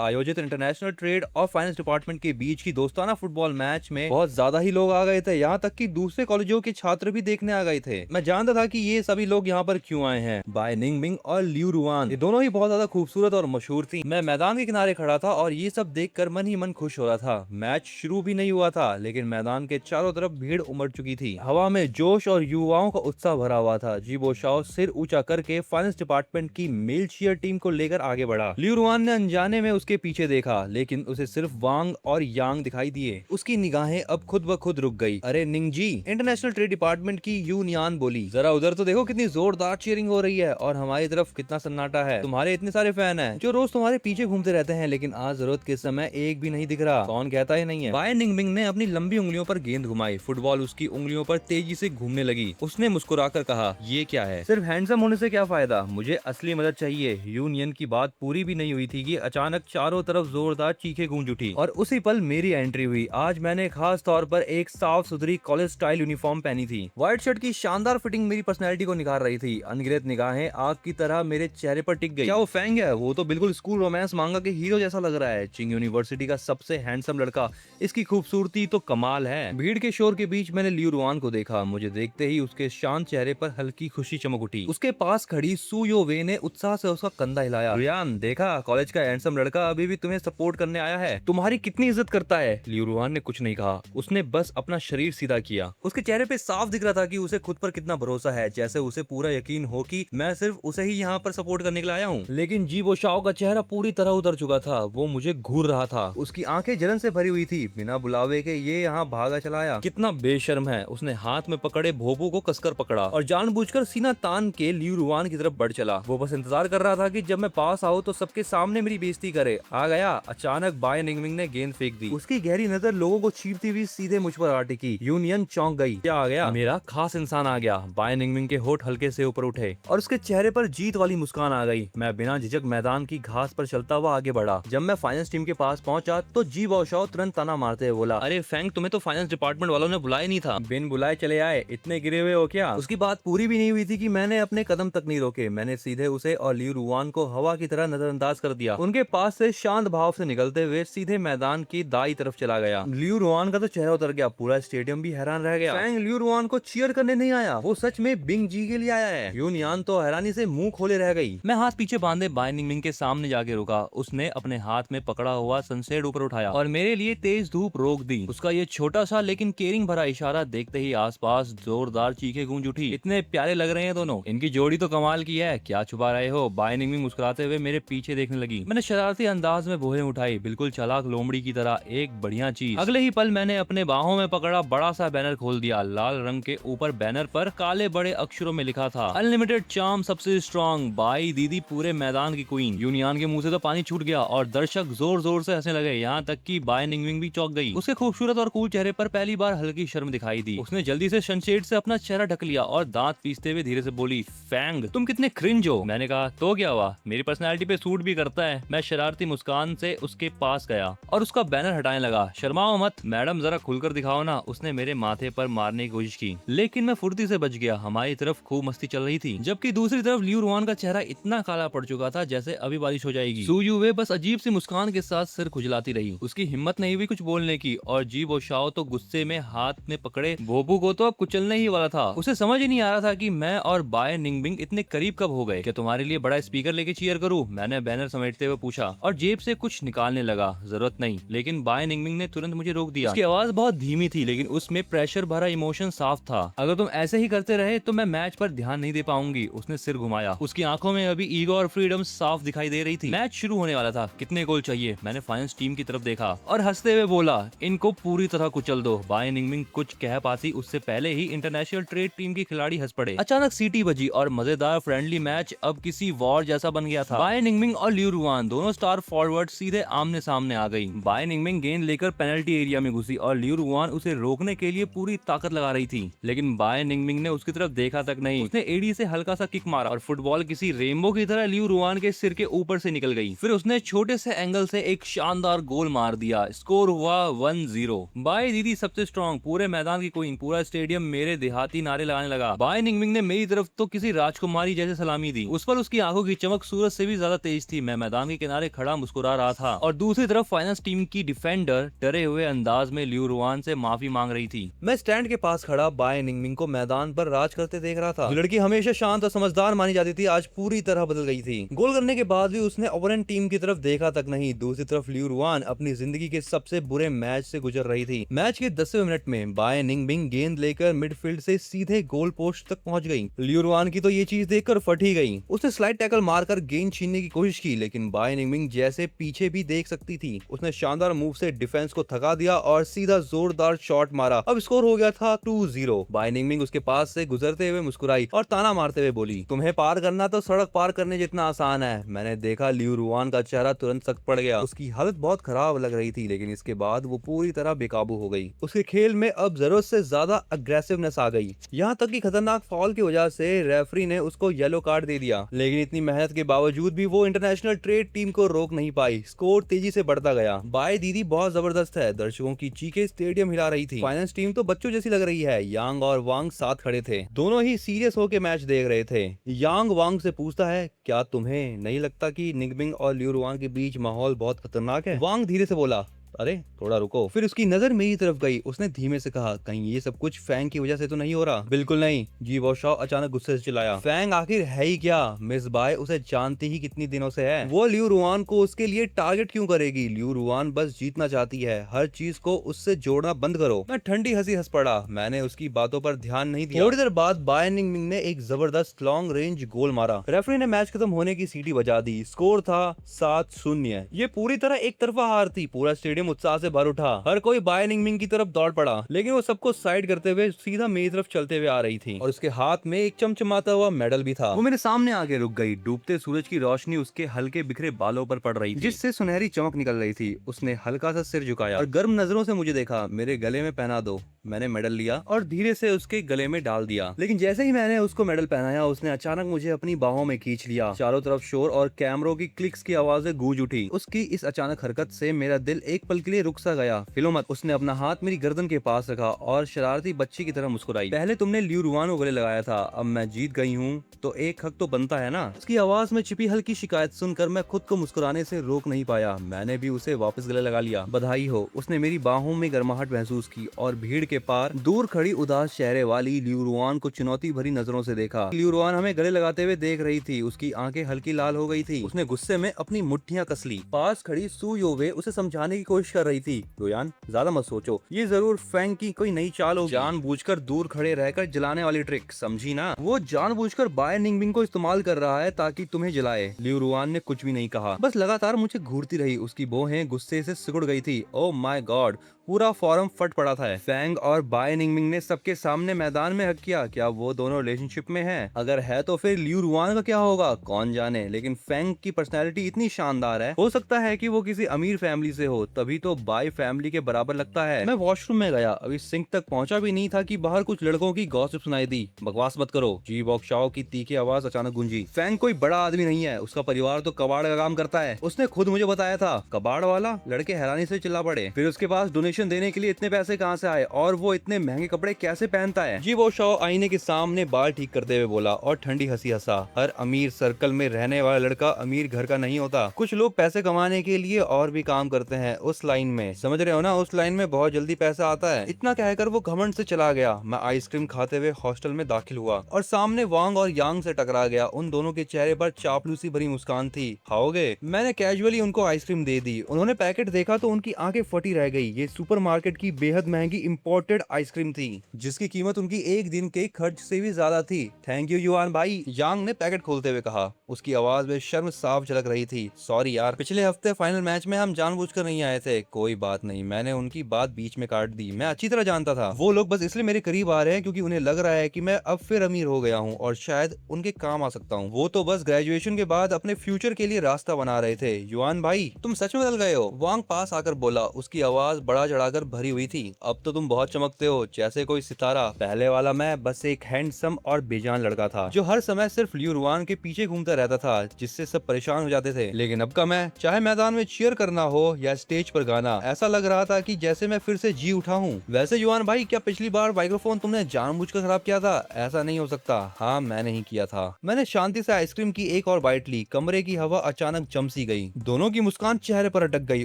आयोजित इंटरनेशनल ट्रेड और फाइनेंस डिपार्टमेंट के बीच की दोस्ताना फुटबॉल मैच में बहुत ज्यादा ही लोग आ गए थे। यहाँ तक कि दूसरे कॉलेजों के छात्र भी देखने आ गए थे। मैं जानता था कि ये सभी लोग यहाँ पर क्यों आए हैं। बाय निंगमिंग और लियू रुआन, ये दोनों ही बहुत ज्यादा खूबसूरत और मशहूर थी। मैं मैदान के किनारे खड़ा था और ये सब देखकर मन ही मन खुश हो रहा था। मैच शुरू भी नहीं हुआ था, लेकिन मैदान के चारों तरफ भीड़ उमड़ चुकी थी। हवा में जोश और युवाओं का उत्साह भरा हुआ था। जीवो शाओ सिर ऊंचा करके फाइनेंस डिपार्टमेंट की मेल चीयर टीम को लेकर आगे बढ़ा। लियू रुआन ने अनजाने में उसके पीछे देखा, लेकिन उसे सिर्फ वांग और यांग दिखाई दिए। उसकी निगाहें अब खुद ब खुद रुक गई। अरे निंगजी, इंटरनेशनल ट्रेड डिपार्टमेंट की यू नियान बोली, जरा उधर तो देखो कितनी जोरदार चीयरिंग हो रही है और हमारी तरफ कितना सन्नाटा है। तुम्हारे इतने सारे फैन हैं जो रोज तुम्हारे पीछे घूमते रहते हैं, लेकिन आज जरूरत के समय एक भी नहीं दिख रहा। कौन कहता ही नहीं है। बाय निंगमिंग ने अपनी लंबी उंगलियों पर गेंद घुमाई। फुटबॉल उसकी उंगलियों पर तेजी से घूमने लगी। उसने मुस्कुराकर कहा, ये क्या है? सिर्फ हैंडसम होने से क्या फायदा? मुझे असली मदद चाहिए। यूनियन की बात पूरी भी नहीं हुई थी कि अचानक चारों तरफ जोरदार चीखें गूंज उठी और उसी पल मेरी एंट्री हुई। आज मैंने खास तौर पर एक साफ सुथरी कॉलेज स्टाइल यूनिफॉर्म पहनी थी। व्हाइट शर्ट की शानदार फिटिंग मेरी पर्सनैलिटी को निखार रही थी। अनगिनत निगाहें आग की तरह मेरे चेहरे पर टिक गई। क्या वो फैंग है? वो तो बिल्कुल स्कूल रोमांस मांगा के हीरो जैसा लग रहा है। चिंग यूनिवर्सिटी का सबसे हैंडसम लड़का, इसकी खूबसूरती तो कमाल है। भीड़ के शोर के बीच मैंने लियू रुआन को देखा। मुझे देखते ही उसके शांत चेहरे पर हल्की खुशी चमक उठी। उसके पास खड़ी सू यो वे ने उत्साह से उसका कंधा हिलाया। रुआन, देखा, कॉलेज का हैंडसम लड़का अभी भी तुम्हें सपोर्ट करने आया है। तुम्हारी कितनी इज्जत करता है। लियू रुआन ने कुछ नहीं कहा। उसने बस अपना शरीर सीधा किया। उसके चेहरे पे साफ दिख रहा था कि उसे खुद पर कितना भरोसा है, जैसे उसे पूरा यकीन हो कि मैं सिर्फ उसे ही यहाँ पर सपोर्ट करने के लिए आया हूँ। लेकिन जीवो शाओ का चेहरा पूरी तरह उतर चुका था। वो मुझे घूर रहा था। उसकी आंखें जलन से भरी हुई थी। बिना बुलावे के ये यहाँ भागा चला आया। कितना बेशर्म है। उसने हाथ में पकड़े भोपू को कसकर पकड़ा और जानबूझकर सीना तान के लियू रुआन की तरफ बढ़ चला। वो बस इंतजार कर रहा था कि जब मैं पास आऊं तो सबके सामने मेरी बेइज्जती करे। आ गया। अचानक बाय निंगमिंग ने गेंद फेंक दी। उसकी गहरी नजर लोगों को चीरती हुई सीधे मुझ पर आ टिकी। यूनियन चौंक गई। क्या आ गया? मेरा खास इंसान आ गया। बाय निंगमिंग के होठ हल्के से ऊपर उठे और उसके चेहरे पर जीत वाली मुस्कान आ गई। मैं बिना झिझक मैदान की घास पर चलता हुआ आगे बढ़ा। जब मैं फाइनेंस टीम के पास पहुंचा तो जीवो शाओ तुरंत ताना मारते हुए बोला, अरे फैंग, तुम्हें तो फाइनेंस डिपार्टमेंट वालों ने बुलाया नहीं था। बिन बुलाए चले आए। इतने गिरे हुए हो क्या? उसकी बात पूरी भी नहीं हुई थी कि मैंने अपने कदम तक नहीं रोके। मैंने सीधे उसे और लियू रुआन को हवा की तरह नजरअंदाज कर दिया। उनके पास से शांत भाव से निकलते हुए सीधे मैदान की दाई तरफ चला गया। लियू रुआन का तो चेहरा उतर गया। पूरा स्टेडियम भी हैरान रह गया। फैंग लियू रुआन को चीयर करने नहीं आया, वो सच में बिंग जी के लिए आया है। यूनियन तो हैरानी से मुंह खोले रह गई। मैं हाथ पीछे बांधे बाय निंगमिंग के सामने जाके रुका। उसने अपने हाथ में पकड़ा हुआ सनसेट ऊपर उठाया और मेरे लिए तेज धूप रोक दी। उसका ये छोटा सा लेकिन केयरिंग भरा इशारा देखते ही आसपास जोरदार चीखें गूंज उठी। इतने प्यारे लग रहे हैं दोनों। इनकी जोड़ी तो कमाल की है। क्या छुपा रहे हो? बाय निंगमिंग मुस्कुराते हुए मेरे पीछे देखने लगी। मैंने शरारती अंदाज में भौहें उठाई, बिल्कुल चालाक लोमड़ी की तरह। एक बढ़िया चीज। अगले ही पल मैंने अपने बाहों में पकड़ा बड़ा सा बैनर खोल दिया। लाल रंग के ऊपर बैनर पर काले बड़े अक्षरों में लिखा था, अनलिमिटेड चार्म सबसे स्ट्रॉन्ग, बाई दीदी पूरे मैदान की क्वीन। यूनियन के मुंह से तो पानी छूट गया और दर्शक जोर जोर से हंसने लगे। यहाँ तक कि बाय निंगमिंग भी चौंक गई। उसके खूबसूरत और कूल चेहरे पर पहली बार हल्की शर्म दिखाई दी। उसने जल्दी से सनशेड से अपना चेहरा ढक लिया और दांत पीसते हुए धीरे से बोली, फैंग, तुम कितने क्रिंज हो। मैंने कहा, तो क्या हुआ, मेरी पर्सनैलिटी पे सूट भी करता है। मैं शरारती मुस्कान से उसके पास गया और उसका बैनर हटाने लगा। शर्माओ मत मैडम, जरा खुलकर दिखाओ ना। उसने मेरे माथे पर मारने की कोशिश की, लेकिन मैं फुर्ती से बच गया। हमारी तरफ खूब मस्ती चल रही थी, जबकि दूसरी तरफ लियू रुआन का चेहरा इतना काला पड़ चुका था जैसे अभी बारिश हो जाएगी। सू यूवे बस अजीब सी मुस्कान के साथ सिर खुजलाती रही। उसकी हिम्मत नहीं हुई कुछ बोलने की और जीवो शाओ तो गुस्से में हाथ में पकड़े भोपू को तो अब कुचलने ही वाला था। उसे समझ ही नहीं आ रहा था कि मैं और बाय निंगमिंग इतने करीब कब हो गए। क्या तुम्हारे लिए बड़ा स्पीकर लेके चीयर करूं? मैंने बैनर समेटते हुए पूछा और जेब से कुछ निकालने लगा। जरूरत नहीं, लेकिन बाय निंगमिंग ने तुरंत मुझे रोक दिया। उसकी आवाज बहुत धीमी थी, लेकिन उसमें प्रेशर भरा इमोशन साफ था। अगर तुम ऐसे ही करते रहे तो मैं मैच पर ध्यान नहीं दे पाऊंगी। उसने सिर घुमाया। उसकी आंखों में अभी ईगो और फ्रीडम साफ दिखाई दे रही थी। मैच शुरू होने वाला था। कितने गोल चाहिए? मैंने फाइनेंस टीम की तरफ देखा और हंसते हुए बोला, इनको पूरी तरह कुचल दो। बाय निंगमिंग कुछ कह पाती उससे पहले ही इंटरनेशनल ट्रेड टीम के खिलाड़ी हंस पड़े। अचानक सीटी बजी और मजेदार फ्रेंडली मैच अब किसी वॉर जैसा बन गया था। बाय निंगमिंग और लिू रुआन दोनों स्टार फॉरवर्ड सीधे आमने सामने आ गई। बाय निंगमिंग गेंद लेकर पेनल्टी एरिया में घुसी और लिू रुआन उसे रोकने के लिए पूरी ताकत लगा रही थी, लेकिन बाय निंगमिंग ने उसकी तरफ देखा तक नहीं। उसने एडी से हल्का सा किक मारा और फुटबॉल किसी रेनबो की तरह लिू रुआन के सिर के ऊपर से निकल गई। फिर उसने छोटे से एंगल से एक शानदार गोल मार दिया। स्कोर हुआ 1-0। बाय दीदी सबसे स्ट्रॉन्ग, पूरे मैदान की क्वीन, पूरा स्टेडियम मेरे देहाती नारे लगाने लगा। बाय निंगमिंग ने मेरी तरफ तो किसी राजकुमारी जैसे सलामी दी। उस पर उसकी आंखों की चमक सूरज से भी ज्यादा तेज थी। मैं मैदान के किनारे खड़ा मुस्कुरा रहा था और दूसरी तरफ फाइनेंस टीम की डिफेंडर डरे हुए अंदाज में लिू रुआन से माफी मांग रही थी। मैं स्टैंड के पास खड़ा बाय निंगमिंग को मैदान पर राज करते देख रहा था। जो लड़की हमेशा शांत और समझदार मानी जाती थी आज पूरी तरह बदल गई थी। गोल करने के बाद भी उसने ओपोनेंट टीम की तरफ देखा तक नहीं। दूसरी तरफ लिू रुआन अपनी जिंदगी के सबसे बुरे मैच से गुजर रही थी। मैच के 10वें मिनट में बाय निंगमिंग गेंद लेकर मिडफील्ड से सीधे गोल पोस्ट तक पहुंच गई। लिू रुआन की तो ये चीज देखकर फट ही गई। उसने स्लाइड टैकल मारकर गेंद छीनने की कोशिश की, लेकिन बाय निंगमिंग जैसे पीछे भी देख सकती थी। उसने शानदार मूव से डिफेंस को थका दिया और सीधा जोरदार शॉट मारा। अब स्कोर हो गया था 2-0। बाय निंगमिंग उसके पास से गुजरते हुए मुस्कुराई और ताना मारते हुए बोली, तुम्हें पार करना तो सड़क पार करने जितना आसान है। मैंने देखा लिू रुआन का चेहरा तुरंत सख्त पड़ गया। उसकी हालत बहुत खराब लग रही थी, लेकिन इसके बाद वो पूरी तरह बेकाबू हो गई। उसके खेल में अब जरूरत से ज्यादा अग्रेसिवनेस आ गई, यहाँ तक कि खतरनाक फाउल की वजह से रेफरी ने उसको येलो कार्ड दे दिया। लेकिन इतनी मेहनत के बावजूद भी वो इंटरनेशनल ट्रेड टीम को रोक नहीं पाई। स्कोर तेजी से बढ़ता गया। बाय दीदी बहुत जबरदस्त है। दर्शकों की चीखें स्टेडियम हिला रही थी। फाइनेंस टीम तो बच्चों जैसी लग रही है। यांग और वांग साथ खड़े थे, दोनों ही सीरियस होकर मैच देख रहे थे। यांग वांग से पूछता है, क्या तुम्हें नहीं लगता कि निंगमिंग और लिू रुआन के बीच माहौल बहुत खतरनाक है? वांग धीरे से बोला, अरे थोड़ा रुको। फिर उसकी नजर मेरी तरफ गई। उसने धीमे से कहा, कहीं ये सब कुछ फैंग की वजह से तो नहीं हो रहा? बिल्कुल नहीं, जी वॉशॉ अचानक गुस्से से चिल्लाया। फैंग आखिर है ही क्या? मिस बाय उसे जानती ही कितनी दिनों से है। वो लिू रुआन को उसके लिए टारगेट क्यों करेगी? लिू रुआन बस जीतना चाहती है। हर चीज को उससे जोड़ना बंद करो। मैं ठंडी हंसी हंस पड़ा। मैंने उसकी बातों पर ध्यान नहीं दिया। थोड़ी देर बाद बाय निंगमिंग ने एक जबरदस्त लॉन्ग रेंज गोल मारा। रेफरी ने मैच खत्म होने की सीटी बजा दी। स्कोर था 7-0। ये पूरी तरह एक तरफा हार थी। पूरा स्टेडियम उत्साह से भर उठा। हर कोई बाय निंगमिंग की तरफ दौड़ पड़ा, लेकिन वो सबको साइड करते हुए सीधा मेरी तरफ चलते हुए आ रही थी और उसके हाथ में एक चमचमाता हुआ मेडल भी था। वो मेरे सामने आके रुक गई। डूबते सूरज की रोशनी उसके हल्के बिखरे बालों पर पड़ रही थी, जिससे सुनहरी चमक निकल रही थी। उसने हल्का सा सिर झुकाया और गर्म नजरों से मुझे देखा। मेरे गले में पहना दो। मैंने मेडल लिया और धीरे से उसके गले में डाल दिया। लेकिन जैसे ही मैंने उसको मेडल पहनाया, उसने अचानक मुझे अपनी बाहों में खींच लिया। चारों तरफ शोर और कैमरों की क्लिक्स की आवाजें गूंज उठी। उसकी इस अचानक हरकत से मेरा दिल एक पल के लिए रुक सा गया। हिलो मत। उसने अपना हाथ मेरी गर्दन के पास रखा और शरारती बच्ची की तरह मुस्कुराई। पहले तुमने लिू रुआन को गले लगाया था, अब मैं जीत गई हूँ तो एक हक तो बनता है ना। उसकी आवाज में छिपी हल्की शिकायत सुनकर मैं खुद को मुस्कुराने से रोक नहीं पाया। मैंने भी उसे वापस गले लगा लिया। बधाई हो। उसने मेरी बाहों में गर्माहट महसूस की और भीड़ के पार दूर खड़ी उदास चेहरे वाली लिू रुआन को चुनौती भरी नजरों से देखा। लिू रुआन हमें गले लगाते हुए देख रही थी। उसकी आंखें हल्की लाल हो गई थी। उसने गुस्से में अपनी मुट्ठियां कस ली। पास खड़ी सू योवे उसे समझाने की कोशिश कर रही थी। रोयान, ज्यादा मत सोचो, ये जरूर फैंग की कोई नई चाल होगी। जानबूझकर दूर खड़े रहकर जलाने वाली ट्रिक, समझी ना? वो जानबूझकर बाय निंगमिंग को इस्तेमाल कर रहा है ताकि तुम्हें जलाए। लिू रुआन ने कुछ भी नहीं कहा, बस लगातार मुझे घूरती रही। उसकी भौहें गुस्से से सिकुड़ गई थी। ओह माय गॉड, पूरा फॉरम फट पड़ा था। फैंग और बाय निंगमिंग ने सबके सामने मैदान में हक किया। क्या वो दोनों रिलेशनशिप में हैं? अगर है तो फिर लिू रुआन का क्या होगा कौन जाने। लेकिन फैंग की पर्सनैलिटी इतनी शानदार है, हो सकता है कि वो किसी अमीर फैमिली से हो, तभी तो बाय फैमिली के बराबर लगता है। मैं वॉशरूम में गया, अभी सिंक तक पहुंचा भी नहीं था कि बाहर कुछ लड़कों की गॉसिप सुनाई दी। बकवास मत करो, जी वॉकशाओ की तीखी आवाज अचानक गूंजी। फैंग कोई बड़ा आदमी नहीं है, उसका परिवार तो कबाड़ का काम करता है। उसने खुद मुझे बताया था। कबाड़ वाला? लड़के हैरानी से चिल्ला पड़े। फिर उसके पास डोनेशन देने के लिए इतने पैसे कहां से आए और वो इतने महंगे कपड़े कैसे पहनता है? जी वॉकशाओ आईने के सामने बाल ठीक करते हुए बोला और ठंडी हंसी हंसा। हर अमीर सर्कल में रहने वाला लड़का अमीर घर का नहीं होता। कुछ लोग पैसे कमाने के लिए और भी काम करते हैं उस लाइन में, समझ रहे हो ना? उस लाइन में बहुत जल्दी पैसा आता है। इतना कहकर वो घमंड से चला गया। मैं आइसक्रीम खाते हुए हॉस्टल में दाखिल हुआ और सामने वांग और यांग से टकरा गया। उन दोनों के चेहरे पर चापलूसी भरी मुस्कान थी। खाओगे? मैंने कैजुअली उनको आइसक्रीम दे दी। उन्होंने पैकेट देखा तो उनकी आंखें फटी रह गई। ये सुपरमार्केट की बेहद महंगी इंपोर्ट इम्पोर्टेड आइसक्रीम थी जिसकी कीमत उनकी एक दिन के खर्च से भी ज्यादा थी। थैंक यू युआन भाई, यांग ने पैकेट खोलते हुए कहा। उसकी आवाज में शर्म साफ झलक रही थी। सॉरी यार, पिछले हफ्ते फाइनल मैच में हम जानबूझकर नहीं आए थे। कोई बात नहीं, मैंने उनकी बात बीच में काट दी। मैं अच्छी तरह जानता था वो लोग बस इसलिए मेरे करीब आ रहे हैं क्योंकि उन्हें लग रहा है कि मैं अब फिर अमीर हो गया हूँ और शायद उनके काम आ सकता हूँ। वो तो बस ग्रेजुएशन के बाद अपने फ्यूचर के लिए रास्ता बना रहे थे। युआन भाई, तुम सच में बदल गए हो, वांग पास आकर बोला। उसकी आवाज बड़ा चढ़ाकर भरी हुई थी। अब तो तुम बहुत चमकते हो, जैसे कोई सितारा। पहले वाला मैं बस एक हैंडसम और बेजान लड़का था जो हर समय सिर्फ लियू रुआन के पीछे घूमता रहता था, जिससे सब परेशान हो जाते थे। लेकिन अब का मैं, चाहे मैदान में चीयर करना हो या स्टेज पर गाना, ऐसा लग रहा था कि जैसे मैं फिर से जी उठा हूँ। वैसे युआन भाई, क्या पिछली बार माइक्रोफोन तुमने जानबूझकर खराब किया था? ऐसा नहीं हो सकता। हाँ, मैंने ही किया था। मैंने शांति से आइसक्रीम की एक और बाइट ली। कमरे की हवा अचानक जम सी गई। दोनों की मुस्कान चेहरे पर अटक गई।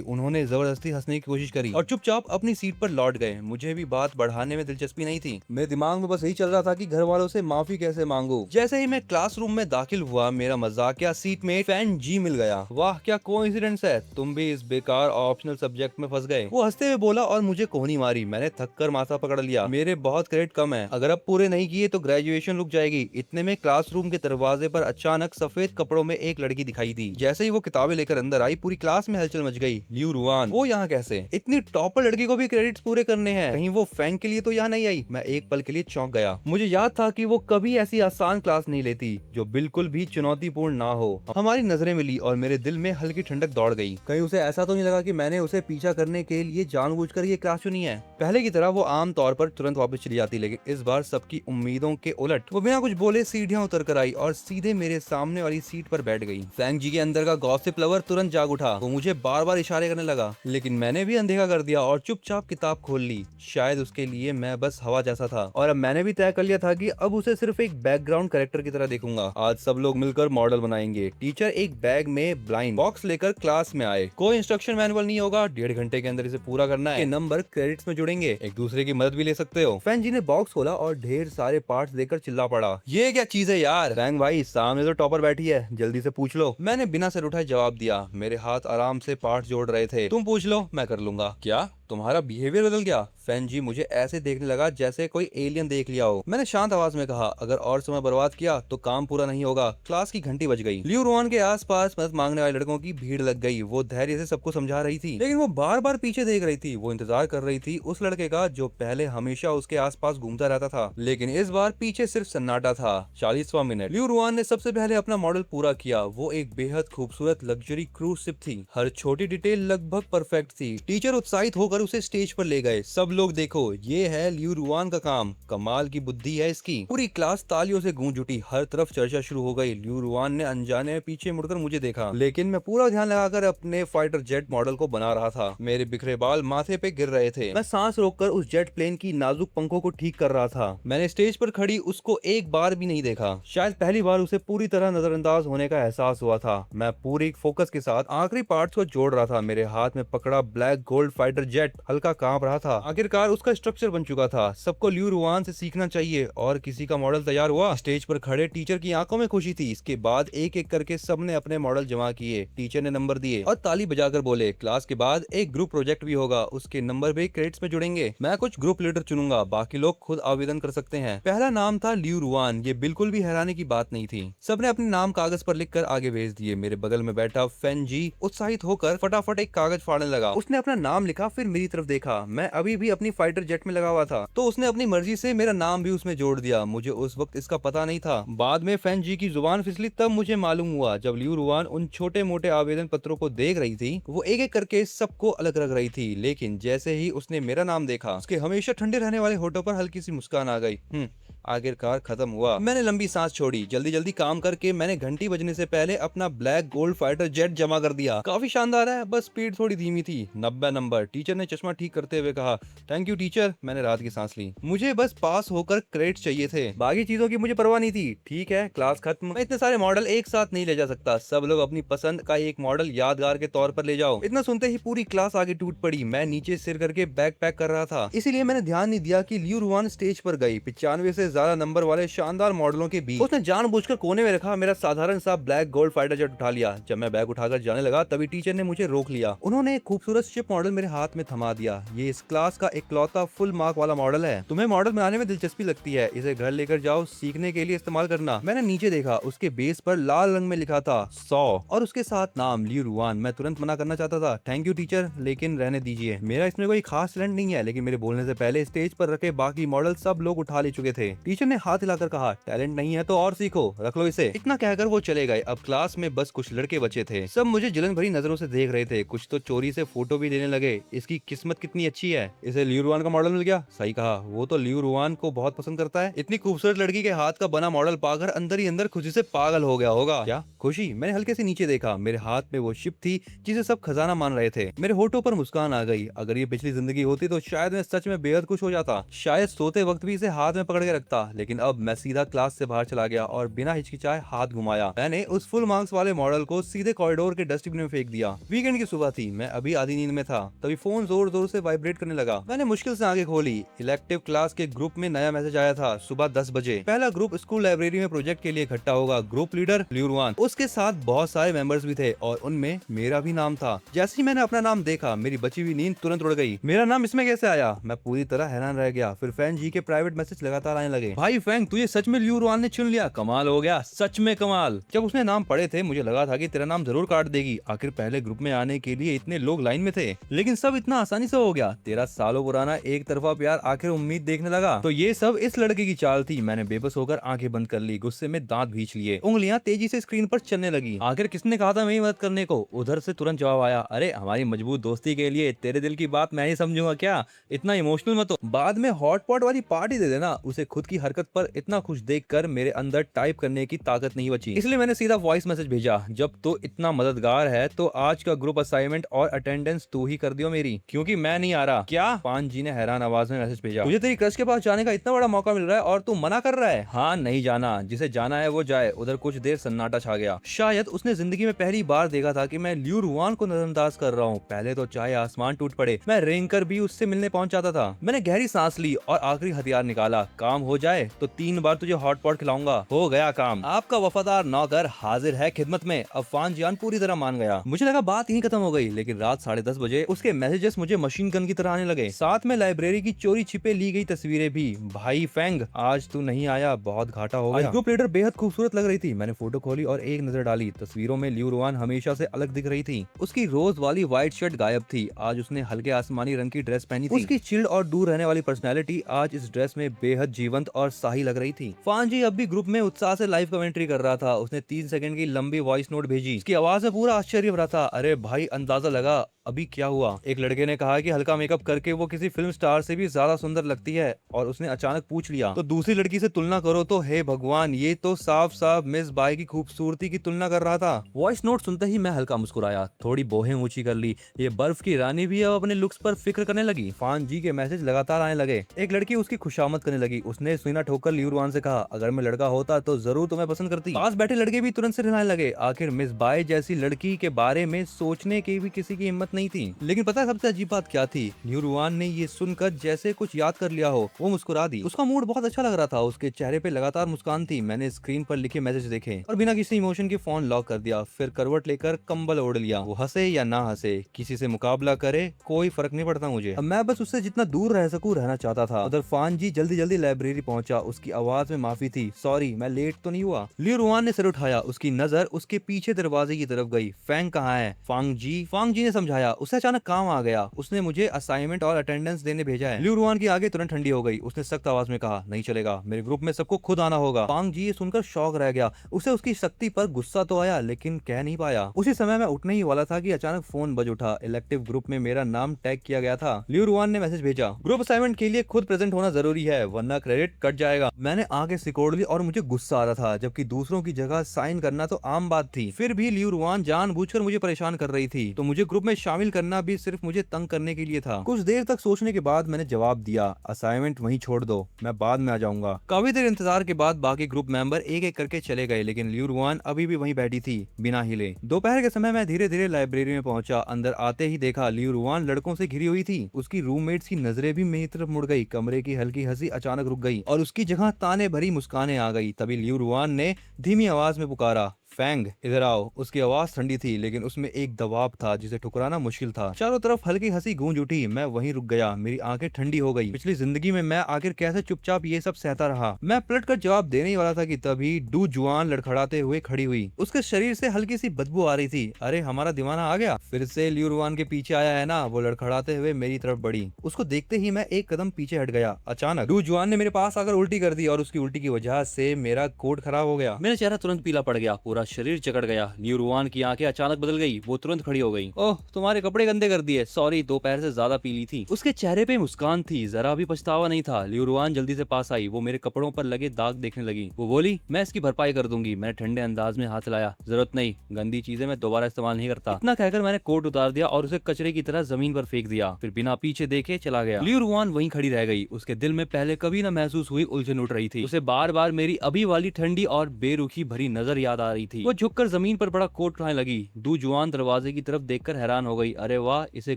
उन्होंने जबरदस्ती हंसने की कोशिश करी और चुपचाप अपनी सीट पर लौट गए। मुझे भी बात बढ़ाने में दिलचस्पी नहीं थी। मेरे दिमाग में बस यही चल रहा था कि घर वालों से माफी कैसे मांगू। जैसे ही मैं क्लासरूम में दाखिल हुआ, मेरा मजाकिया सीट में फैन जी मिल गया। वाह, क्या कोइंसिडेंस है, तुम भी इस बेकार ऑप्शनल सब्जेक्ट में फंस गए। वो हंसते हुए बोला और मुझे कोहनी मारी। मैंने थक कर माथा पकड़ लिया। मेरे बहुत क्रेडिट कम है, अगर अब पूरे नहीं किए तो ग्रेजुएशन रुक जाएगी। इतने में क्लासरूम के दरवाजे पर अचानक सफेद कपड़ों में एक लड़की दिखाई दी। जैसे ही वो किताबें लेकर अंदर आई, पूरी क्लास में हलचल मच गई। लियू रुआन, वो यहाँ कैसे? इतनी टॉपर लड़की को भी क्रेडिट्स पूरे करने हैं, कहीं वो फैंग के लिए तो यहाँ नहीं आई? मैं एक पल के लिए चौंक गया। मुझे याद था कि वो कभी ऐसी आसान क्लास नहीं लेती जो बिल्कुल भी चुनौतीपूर्ण ना हो। हमारी नजरें मिली और मेरे दिल में हल्की ठंडक दौड़ गई। कहीं उसे ऐसा तो नहीं लगा कि मैंने उसे पीछा करने के लिए जानबूझकर ये क्लास चुनी है? पहले की तरह वो आम तौर पर तुरंत वापस चली जाती, लेकिन इस बार सबकी उम्मीदों के उलट वो बिना कुछ बोले सीढ़ियां उतर कर आई और सीधे मेरे सामने वाली सीट पर बैठ गई। फैंग जी के अंदर का गॉसिप लवर तुरंत जाग उठा। वो मुझे बार बार इशारे करने लगा, लेकिन मैंने भी अनदेखा कर दिया और चुपचाप किताब खोल ली। शायद उसके लिए मैं बस हवा जैसा था और अब मैंने भी तय कर लिया था कि अब उसे सिर्फ एक बैकग्राउंड कैरेक्टर की तरह देखूंगा। आज सब लोग मिलकर मॉडल बनाएंगे। टीचर एक बैग में ब्लाइंड बॉक्स लेकर क्लास में आए। कोई इंस्ट्रक्शन मैनुअल नहीं होगा, 1.5 घंटे के अंदर इसे पूरा करना है। नंबर क्रेडिट्स में जुड़ेंगे, एक दूसरे की मदद भी ले सकते हो। फैंग जी ने बॉक्स खोला और ढेर सारे पार्ट्स देकर चिल्ला पड़ा, ये क्या चीज है यार? फैंग भाई, सामने तो टॉपर बैठी है, जल्दी से पूछ लो। मैंने बिना सिर उठाए जवाब दिया। मेरे हाथ आराम से पार्ट्स जोड़ रहे थे। तुम पूछ लो, मैं कर लूंगा। क्या तुम्हारा बिहेवियर बदल गया? फैन जी मुझे ऐसे देखने लगा जैसे कोई एलियन देख लिया हो। मैंने शांत आवाज में कहा, अगर और समय बर्बाद किया तो काम पूरा नहीं होगा। क्लास की घंटी बज गई। लियू रुआन के आसपास मदद मांगने वाले लड़कों की भीड़ लग गई। वो धैर्य से सबको समझा रही थी, लेकिन वो बार बार पीछे देख रही थी। वो इंतजार कर रही थी उस लड़के का जो पहले हमेशा उसके आसपास घूमता रहता था, लेकिन इस बार पीछे सिर्फ सन्नाटा था। 40वां मिनट। लियू रुआन ने सबसे पहले अपना मॉडल पूरा किया। वो एक बेहद खूबसूरत लग्जरी क्रूज शिप थी। हर छोटी डिटेल लगभग परफेक्ट थी। टीचर उत्साहित होकर उसे स्टेज पर ले गए। सब लोग देखो, ये है लियू रुआन का काम, कमाल की बुद्धि है इसकी। पूरी क्लास तालियों से गूंज उठी। हर तरफ चर्चा शुरू हो गई। लियू रुआन ने अनजाने में पीछे मुड़कर मुझे देखा, लेकिन मैं पूरा ध्यान लगाकर अपने फाइटर जेट मॉडल को बना रहा था। मेरे बिखरे बाल माथे पे गिर रहे थे। मैं सांस रोककर उस जेट प्लेन की नाजुक पंखों को ठीक कर रहा था। मैंने स्टेज पर खड़ी उसको एक बार भी नहीं देखा। शायद पहली बार उसे पूरी तरह नजरअंदाज होने का एहसास हुआ था। मैं पूरी फोकस के साथ आखिरी पार्ट्स को जोड़ रहा था। मेरे हाथ में पकड़ा ब्लैक गोल्ड फाइटर जेट हल्का कांप रहा था। आखिरकार उसका स्ट्रक्चर बन चुका था। सबको लियू रुआन से सीखना चाहिए। और किसी का मॉडल तैयार हुआ। स्टेज पर खड़े टीचर की आंखों में खुशी थी। इसके बाद एक एक करके सबने अपने मॉडल जमा किए। टीचर ने नंबर दिए और ताली बजाकर बोले, क्लास के बाद एक ग्रुप प्रोजेक्ट भी होगा, उसके नंबर भी क्रेडिट्स में जुड़ेंगे। मैं कुछ ग्रुप लीडर चुनूंगा, बाकी लोग खुद आवेदन कर सकते हैं। पहला नाम था लियू रुआन। ये बिल्कुल भी हैरानी की बात नहीं थी। सबने अपने नाम कागज पर लिखकर आगे भेज दिए। मेरे बगल में बैठा फैन जी उत्साहित होकर फटाफट एक कागज फाड़ने लगा। उसने अपना नाम लिखा, फिर मेरी तरफ देखा। मैं अभी भी अपनी फाइटर जेट में लगा हुआ था, तो उसने अपनी मर्जी से मेरा नाम भी उसमें जोड़ दिया। मुझे उस वक्त इसका पता नहीं था। बाद में फैन जी की जुबान फिसली, तब मुझे मालूम हुआ। जब लियू रुआन उन छोटे मोटे आवेदन पत्रों को देख रही थी, वो एक एक करके सबको अलग रख रही थी। लेकिन जैसे ही उसने मेरा नाम देखा, उसके हमेशा ठंडे रहने वाले होठों पर हल्की सी मुस्कान आ गई। आखिरकार खत्म हुआ। मैंने लंबी सांस छोड़ी। जल्दी जल्दी काम करके मैंने घंटी बजने से पहले अपना ब्लैक गोल्ड फाइटर जेट जमा कर दिया। काफी शानदार है, बस स्पीड थोड़ी धीमी थी। 90 नंबर। टीचर ने चश्मा ठीक करते हुए कहा, थैंक यू टीचर। मैंने रात की सांस ली। मुझे बस पास होकर क्रेडिट चाहिए थे, बाकी चीजों की मुझे परवाह नहीं थी। ठीक है, क्लास खत्म। मैं इतने सारे मॉडल एक साथ नहीं ले जा सकता। सब लोग अपनी पसंद का एक मॉडल यादगार के तौर पर ले जाओ। इतना सुनते ही पूरी क्लास आगे टूट पड़ी। मैं नीचे सिर करके बैग पैक कर रहा था, इसीलिए मैंने ध्यान नहीं दिया कि लियू रुआन स्टेज पर गई। 95 से ज्यादा नंबर वाले शानदार मॉडलों के बीच उसने जानबूझकर कोने में रखा मेरा साधारण सा ब्लैक गोल्ड फाइटर जेट उठा लिया। जब मैं बैग उठाकर जाने लगा तभी टीचर ने मुझे रोक लिया। उन्होंने एक खूबसूरत शिप मॉडल मेरे हाथ में थमा दिया। ये इस क्लास का इकलौता फुल मार्क वाला मॉडल है। तुम्हें मॉडल बनाने में दिलचस्पी लगती है, इसे घर लेकर जाओ, सीखने के लिए इस्तेमाल करना। मैंने नीचे देखा, उसके बेस पर लाल रंग में लिखा था 100 और उसके साथ नाम लियू रुआन। मैं तुरंत मना करना चाहता था, थैंक यू टीचर, लेकिन रहने दीजिए। मेरा इसमें कोई खास टैलेंट नहीं है, लेकिन मेरे बोलने से पहले स्टेज पर रखे बाकी मॉडल सब लोग उठा ले चुके थे। टीचर ने हाथ हिलाकर कहा, टैलेंट नहीं है तो और सीखो, रख लो इसे। इतना कहकर वो चले गए। अब क्लास में बस कुछ लड़के बचे थे। सब मुझे जलन भरी नजरों से देख रहे थे, कुछ तो चोरी से फोटो भी लेने लगे। इसकी किस्मत कितनी अच्छी है, इसे लियू रुआन का मॉडल मिल गया। सही कहा, वो तो लियू रुआन को बहुत पसंद करता है। इतनी खूबसूरत लड़की के हाथ का बना मॉडल पाकर अंदर ही अंदर खुशी से पागल हो गया होगा। क्या खुशी? मैंने हल्के से नीचे देखा, मेरे हाथ में वो शिप थी जिसे सब खजाना मान रहे थे। मेरे होठों पर मुस्कान आ गई। अगर ये पिछली जिंदगी होती तो शायद मैं सच में बेहद खुश हो जाता, शायद सोते वक्त भी इसे हाथ में पकड़ के रखता। लेकिन अब मैं सीधा क्लास से बाहर चला गया और बिना हिचकिचाए हाथ घुमाया। मैंने उस फुल मार्क्स वाले मॉडल को सीधे कॉरिडोर के डस्टबिन में फेंक दिया। वीकेंड की सुबह थी, मैं अभी आधी नींद में था, तभी फोन जोर जोर से वाइब्रेट करने लगा। मैंने मुश्किल से आंखें खोली। इलेक्टिव क्लास के ग्रुप में नया मैसेज आया था, सुबह 10 बजे पहला ग्रुप स्कूल लाइब्रेरी में प्रोजेक्ट के लिए इकट्ठा होगा। ग्रुप लीडर लियू रुआन, उसके साथ बहुत सारे मेंबर्स भी थे और उनमें मेरा भी नाम था। जैसे ही मैंने अपना नाम देखा, मेरी बची हुई नींद तुरंत उड़ गई। मेरा नाम इसमें कैसे आया? मैं पूरी तरह हैरान रह गया। फिर फैंग जी के प्राइवेट मैसेज लगातार आने लगे। भाई फैंग, तुझे सच में लियू रुआन ने चुन लिया, कमाल हो गया, सच में कमाल। जब उसने नाम पढ़े थे मुझे लगा था कि तेरा नाम जरूर काट देगी। आखिर पहले ग्रुप में आने के लिए इतने लोग लाइन में थे, लेकिन सब इतना आसानी से हो गया। तेरा सालों पुराना एक तरफा प्यार आखिर उम्मीद देखने लगा। तो ये सब इस लड़के की चाल थी। मैंने बेबस होकर आंखें बंद कर ली, गुस्से में दांत भींच लिए, उंगलियां तेजी से स्क्रीन पर चलने लगी। आखिर किसने कहा था मेरी मदद करने को? उधर से तुरंत जवाब आया, अरे हमारी मजबूत दोस्ती के लिए तेरे दिल की बात मैं ही समझूंगा क्या? इतना इमोशनल मत हो, बाद में हॉटपॉट वाली पार्टी दे देना। उसे खुद की हरकत पर इतना खुश देखकर मेरे अंदर टाइप करने की ताकत नहीं बची, इसलिए मैंने सीधा वॉइस मैसेज भेजा, जब तो इतना मददगार है तो आज का ग्रुप असाइनमेंट और अटेंडेंस तू ही कर दियो मेरी, क्योंकि मैं नहीं आ रहा। क्या? पान जी ने हैरान आवाज में मैसेज भेजा, मुझे तेरी क्रश के पास जाने का इतना बड़ा मौका मिल रहा है और तू मना कर रहा है? हाँ, नहीं जाना, जिसे जाना है वो जाए। उधर कुछ देर सन्नाटा छा गया। शायद उसने जिंदगी में पहली बार देखा था कि मैं लियू रुआन को नजरअंदाज कर रहा हूँ। पहले तो चाहे आसमान टूट पड़े, मैं रेंग कर भी उससे मिलने पहुंच जाता था। मैंने गहरी सांस ली और आखिरी हथियार निकाला, काम हो जाए तो 3 बार तुझे हॉटपॉट खिलाऊंगा। हो गया काम, आपका वफादार नौकर हाजिर है खिदमत में। अब फान जियान पूरी तरह मान गया। मुझे लगा बात यहीं खत्म हो गई, लेकिन रात 10:30 बजे उसके मैसेजेस मुझे मशीन गन की तरह आने लगे, साथ में लाइब्रेरी की चोरी छिपे ली गई तस्वीरें भी। भाई फैंग, आज तू नहीं आया, बहुत घाटा हो गया। ग्रुप लीडर बेहद खूबसूरत लग रही थी। मैंने फोटो खोली और एक नजर डाली। तस्वीरों में लियू रुआन हमेशा से अलग दिख रही थी। उसकी रोज वाली व्हाइट शर्ट गायब थी, आज उसने हल्के आसमानी रंग की ड्रेस पहनी थी। उसकी चिल्ड और दूर रहने वाली पर्सनैलिटी आज इस ड्रेस में बेहद जीवंत और शाही लग रही थी। फान जी अब भी ग्रुप में उत्साह से लाइव कमेंट्री कर रहा था। उसने 3 सेकंड की लंबी वॉइस नोट भेजी। उसकी आवाज में पूरा आश्चर्य भरा था। अरे भाई, अंदाजा लगा अभी क्या हुआ? एक लड़के ने कहा कि हल्का मेकअप करके वो किसी फिल्म स्टार से भी ज्यादा सुंदर लगती है, और उसने अचानक पूछ लिया, तो दूसरी लड़की से तुलना करो तो हे भगवान, ये तो साफ साफ मिस बाई की खूबसूरती की तुलना कर रहा था। वॉइस नोट सुनते ही मैं हल्का मुस्कुराया, थोड़ी बोहें ऊंची कर ली। ये बर्फ की रानी भी अब अपने लुक्स पर फिक्र करने लगी। फान जी के मैसेज लगातार आने लगे। एक लड़की उसकी खुशामद करने लगी। उसने सीना ठोकर लियू रुआन से कहा, अगर मैं लड़का होता तो जरूर तुम्हें पसंद करती। पास बैठे लड़के भी तुरंत से हिलाने लगे। आखिर मिस बाई जैसी लड़की के बारे में सोचने की भी किसी की हिम्मत नहीं थी। लेकिन पता है सबसे अजीब बात क्या थी? लियू रुआन ने ये सुनकर जैसे कुछ याद कर लिया हो, वो मुस्कुरा दी। उसका मूड बहुत अच्छा लग रहा था, उसके चेहरे पे लगातार मुस्कान थी। मैंने स्क्रीन पर लिखे मैसेज देखे और बिना किसी इमोशन के फोन लॉक कर दिया। फिर करवट लेकर कंबल ओढ़ लिया। वो हंसे या ना हंसे, किसी से मुकाबला करे, कोई फर्क नहीं पड़ता मुझे। अब मैं बस उससे जितना दूर रह सकूं रहना चाहता था। उधर फान जी जल्दी जल्दी लाइब्रेरी पहुंचा। उसकी आवाज में माफी थी, सॉरी मैं लेट तो नहीं हुआ। लियू रुआन ने सिर उठाया। उसकी नजर उसके पीछे दरवाजे की तरफ गई। फैंग कहाँ है? फांग जी ने समझाया। उसे अचानक काम आ गया। उसने मुझे असाइनमेंट और अटेंडेंस देने भेजा है। लियू रुआन की आगे तुरंत ठंडी हो गई। उसने सख्त आवाज में कहा, नहीं चलेगा, मेरे ग्रुप में सबको खुद आना होगा। फांग जी सुनकर शौक रह गया। उसे उसकी शक्ति पर गुस्सा तो आया, लेकिन कह नहीं पाया। उसी समय मैं उठने ही वाला था कि अचानक फोन बज उठा। इलेक्टिव ग्रुप में मेरा नाम टैग किया गया था। लियू रुआन ने मैसेज भेजा, ग्रुप असाइनमेंट के लिए खुद प्रेजेंट होना जरूरी है, वरना क्रेडिट कट जाएगा। मैंने आगे सिकोड़ ली और मुझे गुस्सा आ रहा था, जबकि दूसरों की जगह साइन करना तो आम बात थी। फिर भी लियू रुआन जानबूझकर मुझे परेशान कर रही थी, तो मुझे ग्रुप में शामिल करना भी सिर्फ मुझे तंग करने के लिए था। कुछ देर तक सोचने के बाद मैंने जवाब दिया, असाइनमेंट वहीं छोड़ दो, मैं बाद में आ जाऊंगा। काफी देर इंतजार के बाद बाकी ग्रुप मेंबर एक एक करके चले गए, लेकिन लियू रुआन अभी भी वहीं बैठी थी बिना हिले। दोपहर के समय मैं धीरे धीरे लाइब्रेरी में पहुंचा। अंदर आते ही देखा लियू रुआन लड़कों से घिरी हुई थी। उसकी रूममेट्स की नजरें भी मेरी तरफ मुड़ गई। कमरे की हल्की हंसी अचानक रुक गई। गई और उसकी जगह ताने भरी मुस्कानें आ गई। तभी लियू रुआन ने धीमी आवाज में पुकारा, फैंग इधर आओ। उसकी आवाज ठंडी थी लेकिन उसमें एक दबाव था जिसे ठुकराना मुश्किल था। चारों तरफ हल्की हंसी गूंज उठी। मैं वहीं रुक गया, मेरी आंखें ठंडी हो गई। पिछली जिंदगी में मैं आखिर कैसे चुपचाप ये सब सहता रहा। मैं पलटकर जवाब देने ही वाला था कि तभी डू जुआन लड़खड़ाते हुए खड़ी हुई। उसके शरीर से हल्की सी बदबू आ रही थी। अरे हमारा दीवाना आ गया फिर से लियू रुआन के पीछे आया है ना। वो लड़खड़ाते हुए मेरी तरफ बढ़ी। उसको देखते ही मैं एक कदम पीछे हट गया। अचानक डू जुआन ने मेरे पास आकर उल्टी कर दी और उसकी उल्टी की वजह से मेरा कोट खराब हो गया। मेरा चेहरा तुरंत पीला पड़ गया, पूरा शरीर जकड़ गया। लियू रुआन की आंखें अचानक बदल गई। वो तुरंत खड़ी हो गई। ओह तुम्हारे कपड़े गंदे कर दिए, सॉरी दोपहर से ज्यादा पीली थी। उसके चेहरे पे मुस्कान थी, जरा भी पछतावा नहीं था। लियू रुआन जल्दी से पास आई। वो मेरे कपड़ों पर लगे दाग देखने लगी। वो बोली, मैं इसकी भरपाई कर दूंगी। मैंने ठंडे अंदाज में हाथ लाया। जरूरत नहीं, गंदी चीजें मैं दोबारा इस्तेमाल नहीं करता। इतना कहकर मैंने कोट उतार दिया और उसे कचरे की तरह जमीन पर फेंक दिया। फिर बिना पीछे देखे चला गया। लियू रुआन वहीं खड़ी रह गई। उसके दिल में पहले कभी न महसूस हुई उलझन उठ रही थी। उसे बार बार मेरी अभी वाली ठंडी और बेरुखी भरी नजर याद आ रही थी। वो झुककर जमीन पर बड़ा कोट खाने लगी। डू जुआन दरवाजे की तरफ देखकर हैरान हो गई। अरे वाह, इसे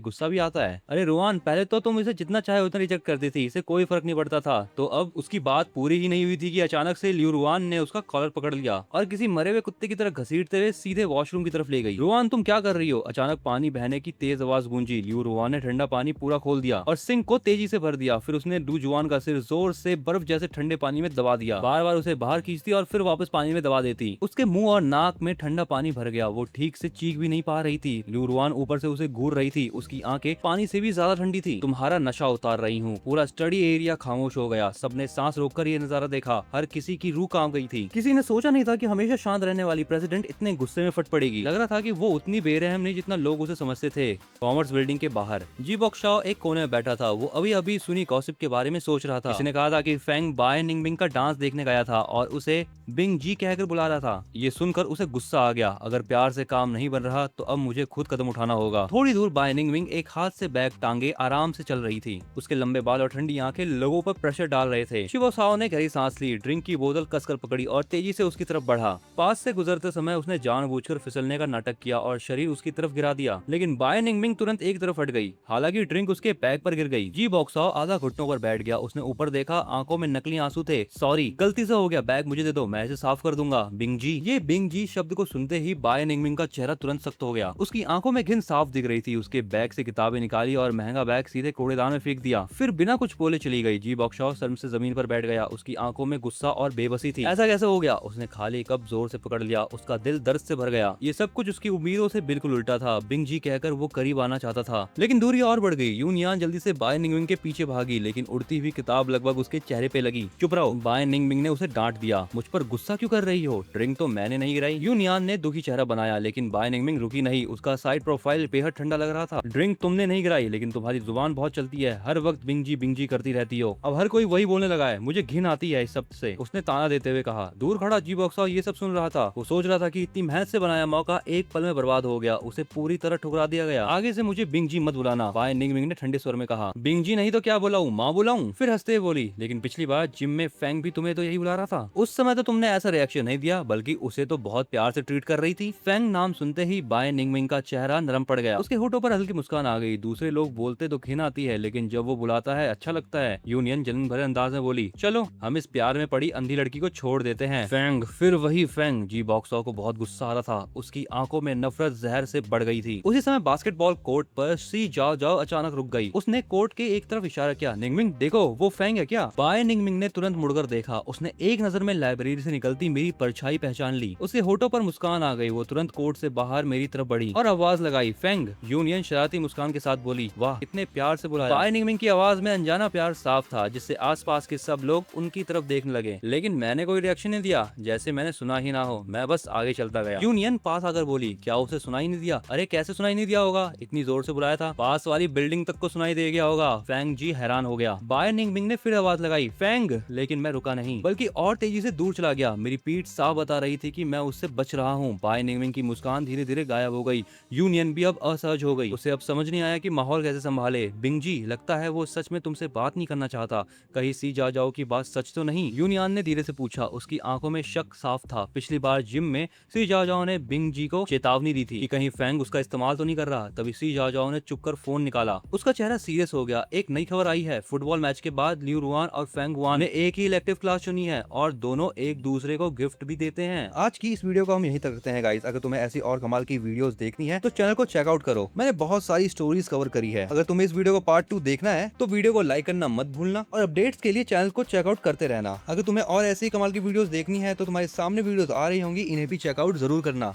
गुस्सा भी आता है। अरे रुआन, पहले तो तुम इसे जितना चाहे उतना रिजेक्ट करती थी, इसे कोई फर्क नहीं पड़ता था। तो अब उसकी बात पूरी ही नहीं हुई थी कि अचानक से लियू रुआन ने उसका कॉलर पकड़ लिया और किसी मरे हुए कुत्ते की तरह घसीटते हुए सीधे वॉशरूम की तरफ ले गई। रुआन तुम क्या कर रही हो? अचानक पानी बहने की तेज आवाज गूंजी। लियू रुआन ने ठंडा पानी पूरा खोल दिया और सिंक को तेजी से भर दिया। फिर उसने डू जुआन का सिर जोर से बर्फ जैसे ठंडे पानी में दबा दिया। बार बार उसे बाहर खींचती और फिर वापस पानी में दबा देती। उसके मुंह और नाक में ठंडा पानी भर गया। वो ठीक से चीख भी नहीं पा रही थी। लियू रुआन ऊपर से उसे घूर रही थी। उसकी आंखें पानी से भी ज्यादा ठंडी थी। तुम्हारा नशा उतार रही हूँ। पूरा स्टडी एरिया खामोश हो गया। सबने सांस रोककर ये नजारा देखा। हर किसी की रूह कांप गई थी। किसी ने सोचा नहीं था कि हमेशा शांत रहने वाली प्रेसिडेंट इतने गुस्से में फट पड़ेगी। लग रहा था कि वो उतनी बेरहम नहीं जितना लोग उसे समझते थे। कॉमर्स बिल्डिंग के बाहर जी बॉक शाओ एक कोने में बैठा था। वो अभी अभी सुनी गॉसिप के बारे में सोच रहा था। इसने कहा था कि फेंग बाय निंगमिंग का डांस देखने गया था और उसे बिंग जी कहकर बुला रहा था। ये सुनकर उसे गुस्सा आ गया। अगर प्यार से काम नहीं बन रहा तो अब मुझे खुद कदम उठाना होगा। थोड़ी दूर बाय निंगमिंग एक हाथ से बैग टांगे आराम से चल रही थी। उसके लंबे बाल और ठंडी आंखें लोगों पर प्रेशर डाल रहे थे। शिवो साओ ने गहरी सांस ली, ड्रिंक की बोतल कसकर पकड़ी और तेजी से उसकी तरफ बढ़ा। पास से गुजरते समय उसने जानबूझकर फिसलने का नाटक किया और शरीर उसकी तरफ गिरा दिया। लेकिन बाय निंगमिंग तुरंत एक तरफ हट गई। हालांकि ड्रिंक उसके बैग पर गिर गई। जी बॉक साओ आधा घुटनों पर बैठ गया। उसने ऊपर देखा, आंखों में नकली आंसू थे। सॉरी, गलती से हो गया, बैग मुझे दे दो, मैं इसे साफ कर दूंगा। बिंग जी। ये बिंग जी शब्द को सुनते ही बाय निंगमिंग का चेहरा तुरंत सख्त हो गया। उसकी आंखों में घिन साफ दिख रही थी। उसके बैग से किताबें निकाली और महंगा बैग सीधे कूड़ेदान में फेंक दिया। फिर बिना कुछ बोले चली गई। जी बॉक शाओ शर्म से जमीन पर बैठ गया। उसकी आंखों में गुस्सा और बेबसी थी। ऐसा कैसे हो गया? उसने खाली कप जोर से पकड़ लिया। उसका दिल दर्द से भर गया। ये सब कुछ उसकी उम्मीदों से बिल्कुल उल्टा था। बिंग जी कहकर वो करीब आना चाहता था लेकिन दूरी और बढ़ गई। यूनियान जल्दी से बाय निंगमिंग के पीछे भागी लेकिन उड़ती हुई किताब लगभग उसके चेहरे पे लगी। चुप रहो, बाय निंगमिंग ने उसे डांट दिया। मुझ पर गुस्सा क्यों कर रही हो? ड्रिंक तो मैंने नहीं गिराई। यूनियान ने दुखी चेहरा बनाया लेकिन बाय निंगमिंग रुकी नहीं। उसका साइड प्रोफाइल बेहद ठंडा लग रहा था। ड्रिंक तुमने नहीं गिराई लेकिन तुम्हारी जुबान बहुत चलती है। हर वक्त बिंग जी करती रहती हो। अब हर कोई वही बोलने लगा है। मुझे घिन आती है इस शब्द से, उसने ताना देते हुए कहा। दूर खड़ा जी बॉक शाओ ये सब सुन रहा था। वो सोच रहा था कि इतनी मेहनत से बनाया मौका एक पल में बर्बाद हो गया। उसे पूरी तरह ठुकरा दिया गया। आगे से मुझे बिंग जी मत बुलाना, बाय निंगमिंग ने ठंडे स्वर में कहा। बिंग जी नहीं तो क्या बुलाऊं, माँ बुलाऊं? फिर हंसते हुए बोली, लेकिन पिछली बार जिम में फेंग भी तुम्हें तो यही बुला रहा था। उस समय तो तुमने ऐसा रिएक्शन नहीं दिया, बल्कि उसे तो बहुत प्यार से ट्रीट कर रही थी। फेंग नाम सुनते ही बाय निंगमिंग का चेहरा नरम पड़ गया। उसके होठों पर हल्की मुस्कान आ गई। दूसरे लोग बोलते तो घिन आती है लेकिन जब वो बुलाता है अच्छा लगता है। यूनियन जलन भरे अंदाज में बोली, चलो हम इस प्यार में पड़ी अंधी लड़की को छोड़ देते हैं। फेंग, फिर वही फेंग। जी बॉक शाओ को बहुत गुस्सा आ रहा था। उसकी आंखों में नफरत जहर से बढ़ गई थी। उसी समय बास्केटबॉल कोर्ट पर सी जाओ जाओ अचानक रुक गई। उसने कोर्ट के एक तरफ इशारा किया। निंगमिंग देखो, वो फेंग है क्या? बाय निंगमिंग ने तुरंत मुड़कर देखा। उसने एक नजर में लाइब्रेरी से निकलती मेरी परछाई पहचान ली। उसके होठों पर मुस्कान आ गई। वो तुरंत कोर्ट से बाहर मेरी तरफ बढ़ी और आवाज लगाई, फेंग। यूनियन शरारती मुस्कान के साथ बोली, वाह इतने प्यार से बुलाया। बाय निंगमिंग की आवाज में अनजाना प्यार साफ था जिससे आसपास के सब लोग उनकी तरफ देखने लगे। लेकिन मैंने कोई रिएक्शन नहीं दिया, जैसे मैंने सुना ही ना हो। मैं बस आगे चलता गया। यूनियन पास आकर बोली, क्या उसे सुनाई नहीं दिया? अरे कैसे सुनाई नहीं दिया होगा, इतनी जोर से बुलाया था। पास वाली बिल्डिंग तक को सुनाई दे गया होगा। फेंग जी हैरान हो गया। बाय निंगमिंग ने फिर आवाज लगाई, फेंग। लेकिन मैं रुका नहीं, बल्कि और तेजी से दूर चला गया। मेरी पीठ साफ बता रही थी कि मैं उससे बच रहा हूँ। बाय निंगमिंग की मुस्कान धीरे धीरे गायब हो गई। यूनियन भी अब असहज हो गई। उसे अब समझ नहीं आया कि माहौल कैसे संभाले। बिंगजी, लगता है वो सच में तुमसे बात नहीं करना चाहता। कहीं सी जा जाओ की बात सच तो नहीं? यूनियन ने धीरे से पूछा। उसकी आंखों में शक साफ था। पिछली बार जिम में सी जा जाओ ने बिंगजी को चेतावनी दी थी कि कहीं फैंग उसका इस्तेमाल तो नहीं कर रहा। तभी सी जा जाओ ने चुपकर फोन निकाला। उसका चेहरा सीरियस हो गया। एक नई खबर आई है, फुटबॉल मैच के बाद लिू रुआन और फेंग वान ने एक ही इलेक्टिव क्लास चुनी है और दोनों एक दूसरे को गिफ्ट भी देते हैं। आज की इस वीडियो को हम यहीं तक रखते हैं गाइस। अगर तुम्हें ऐसी और कमाल की वीडियोस देखनी है तो चैनल को चेकआउट करो। मैंने बहुत सारी स्टोरीज कवर करी है। अगर तुम्हें इस वीडियो को पार्ट 2 देखना है तो वीडियो को लाइक करना मत भूलना और अपडेट्स के लिए चैनल को चेकआउट करते रहना। अगर तुम्हें और ऐसी कमाल की वीडियोस देखनी है तो तुम्हारे सामने वीडियोस आ रही होंगी, इन्हें भी चेकआउट जरूर करना।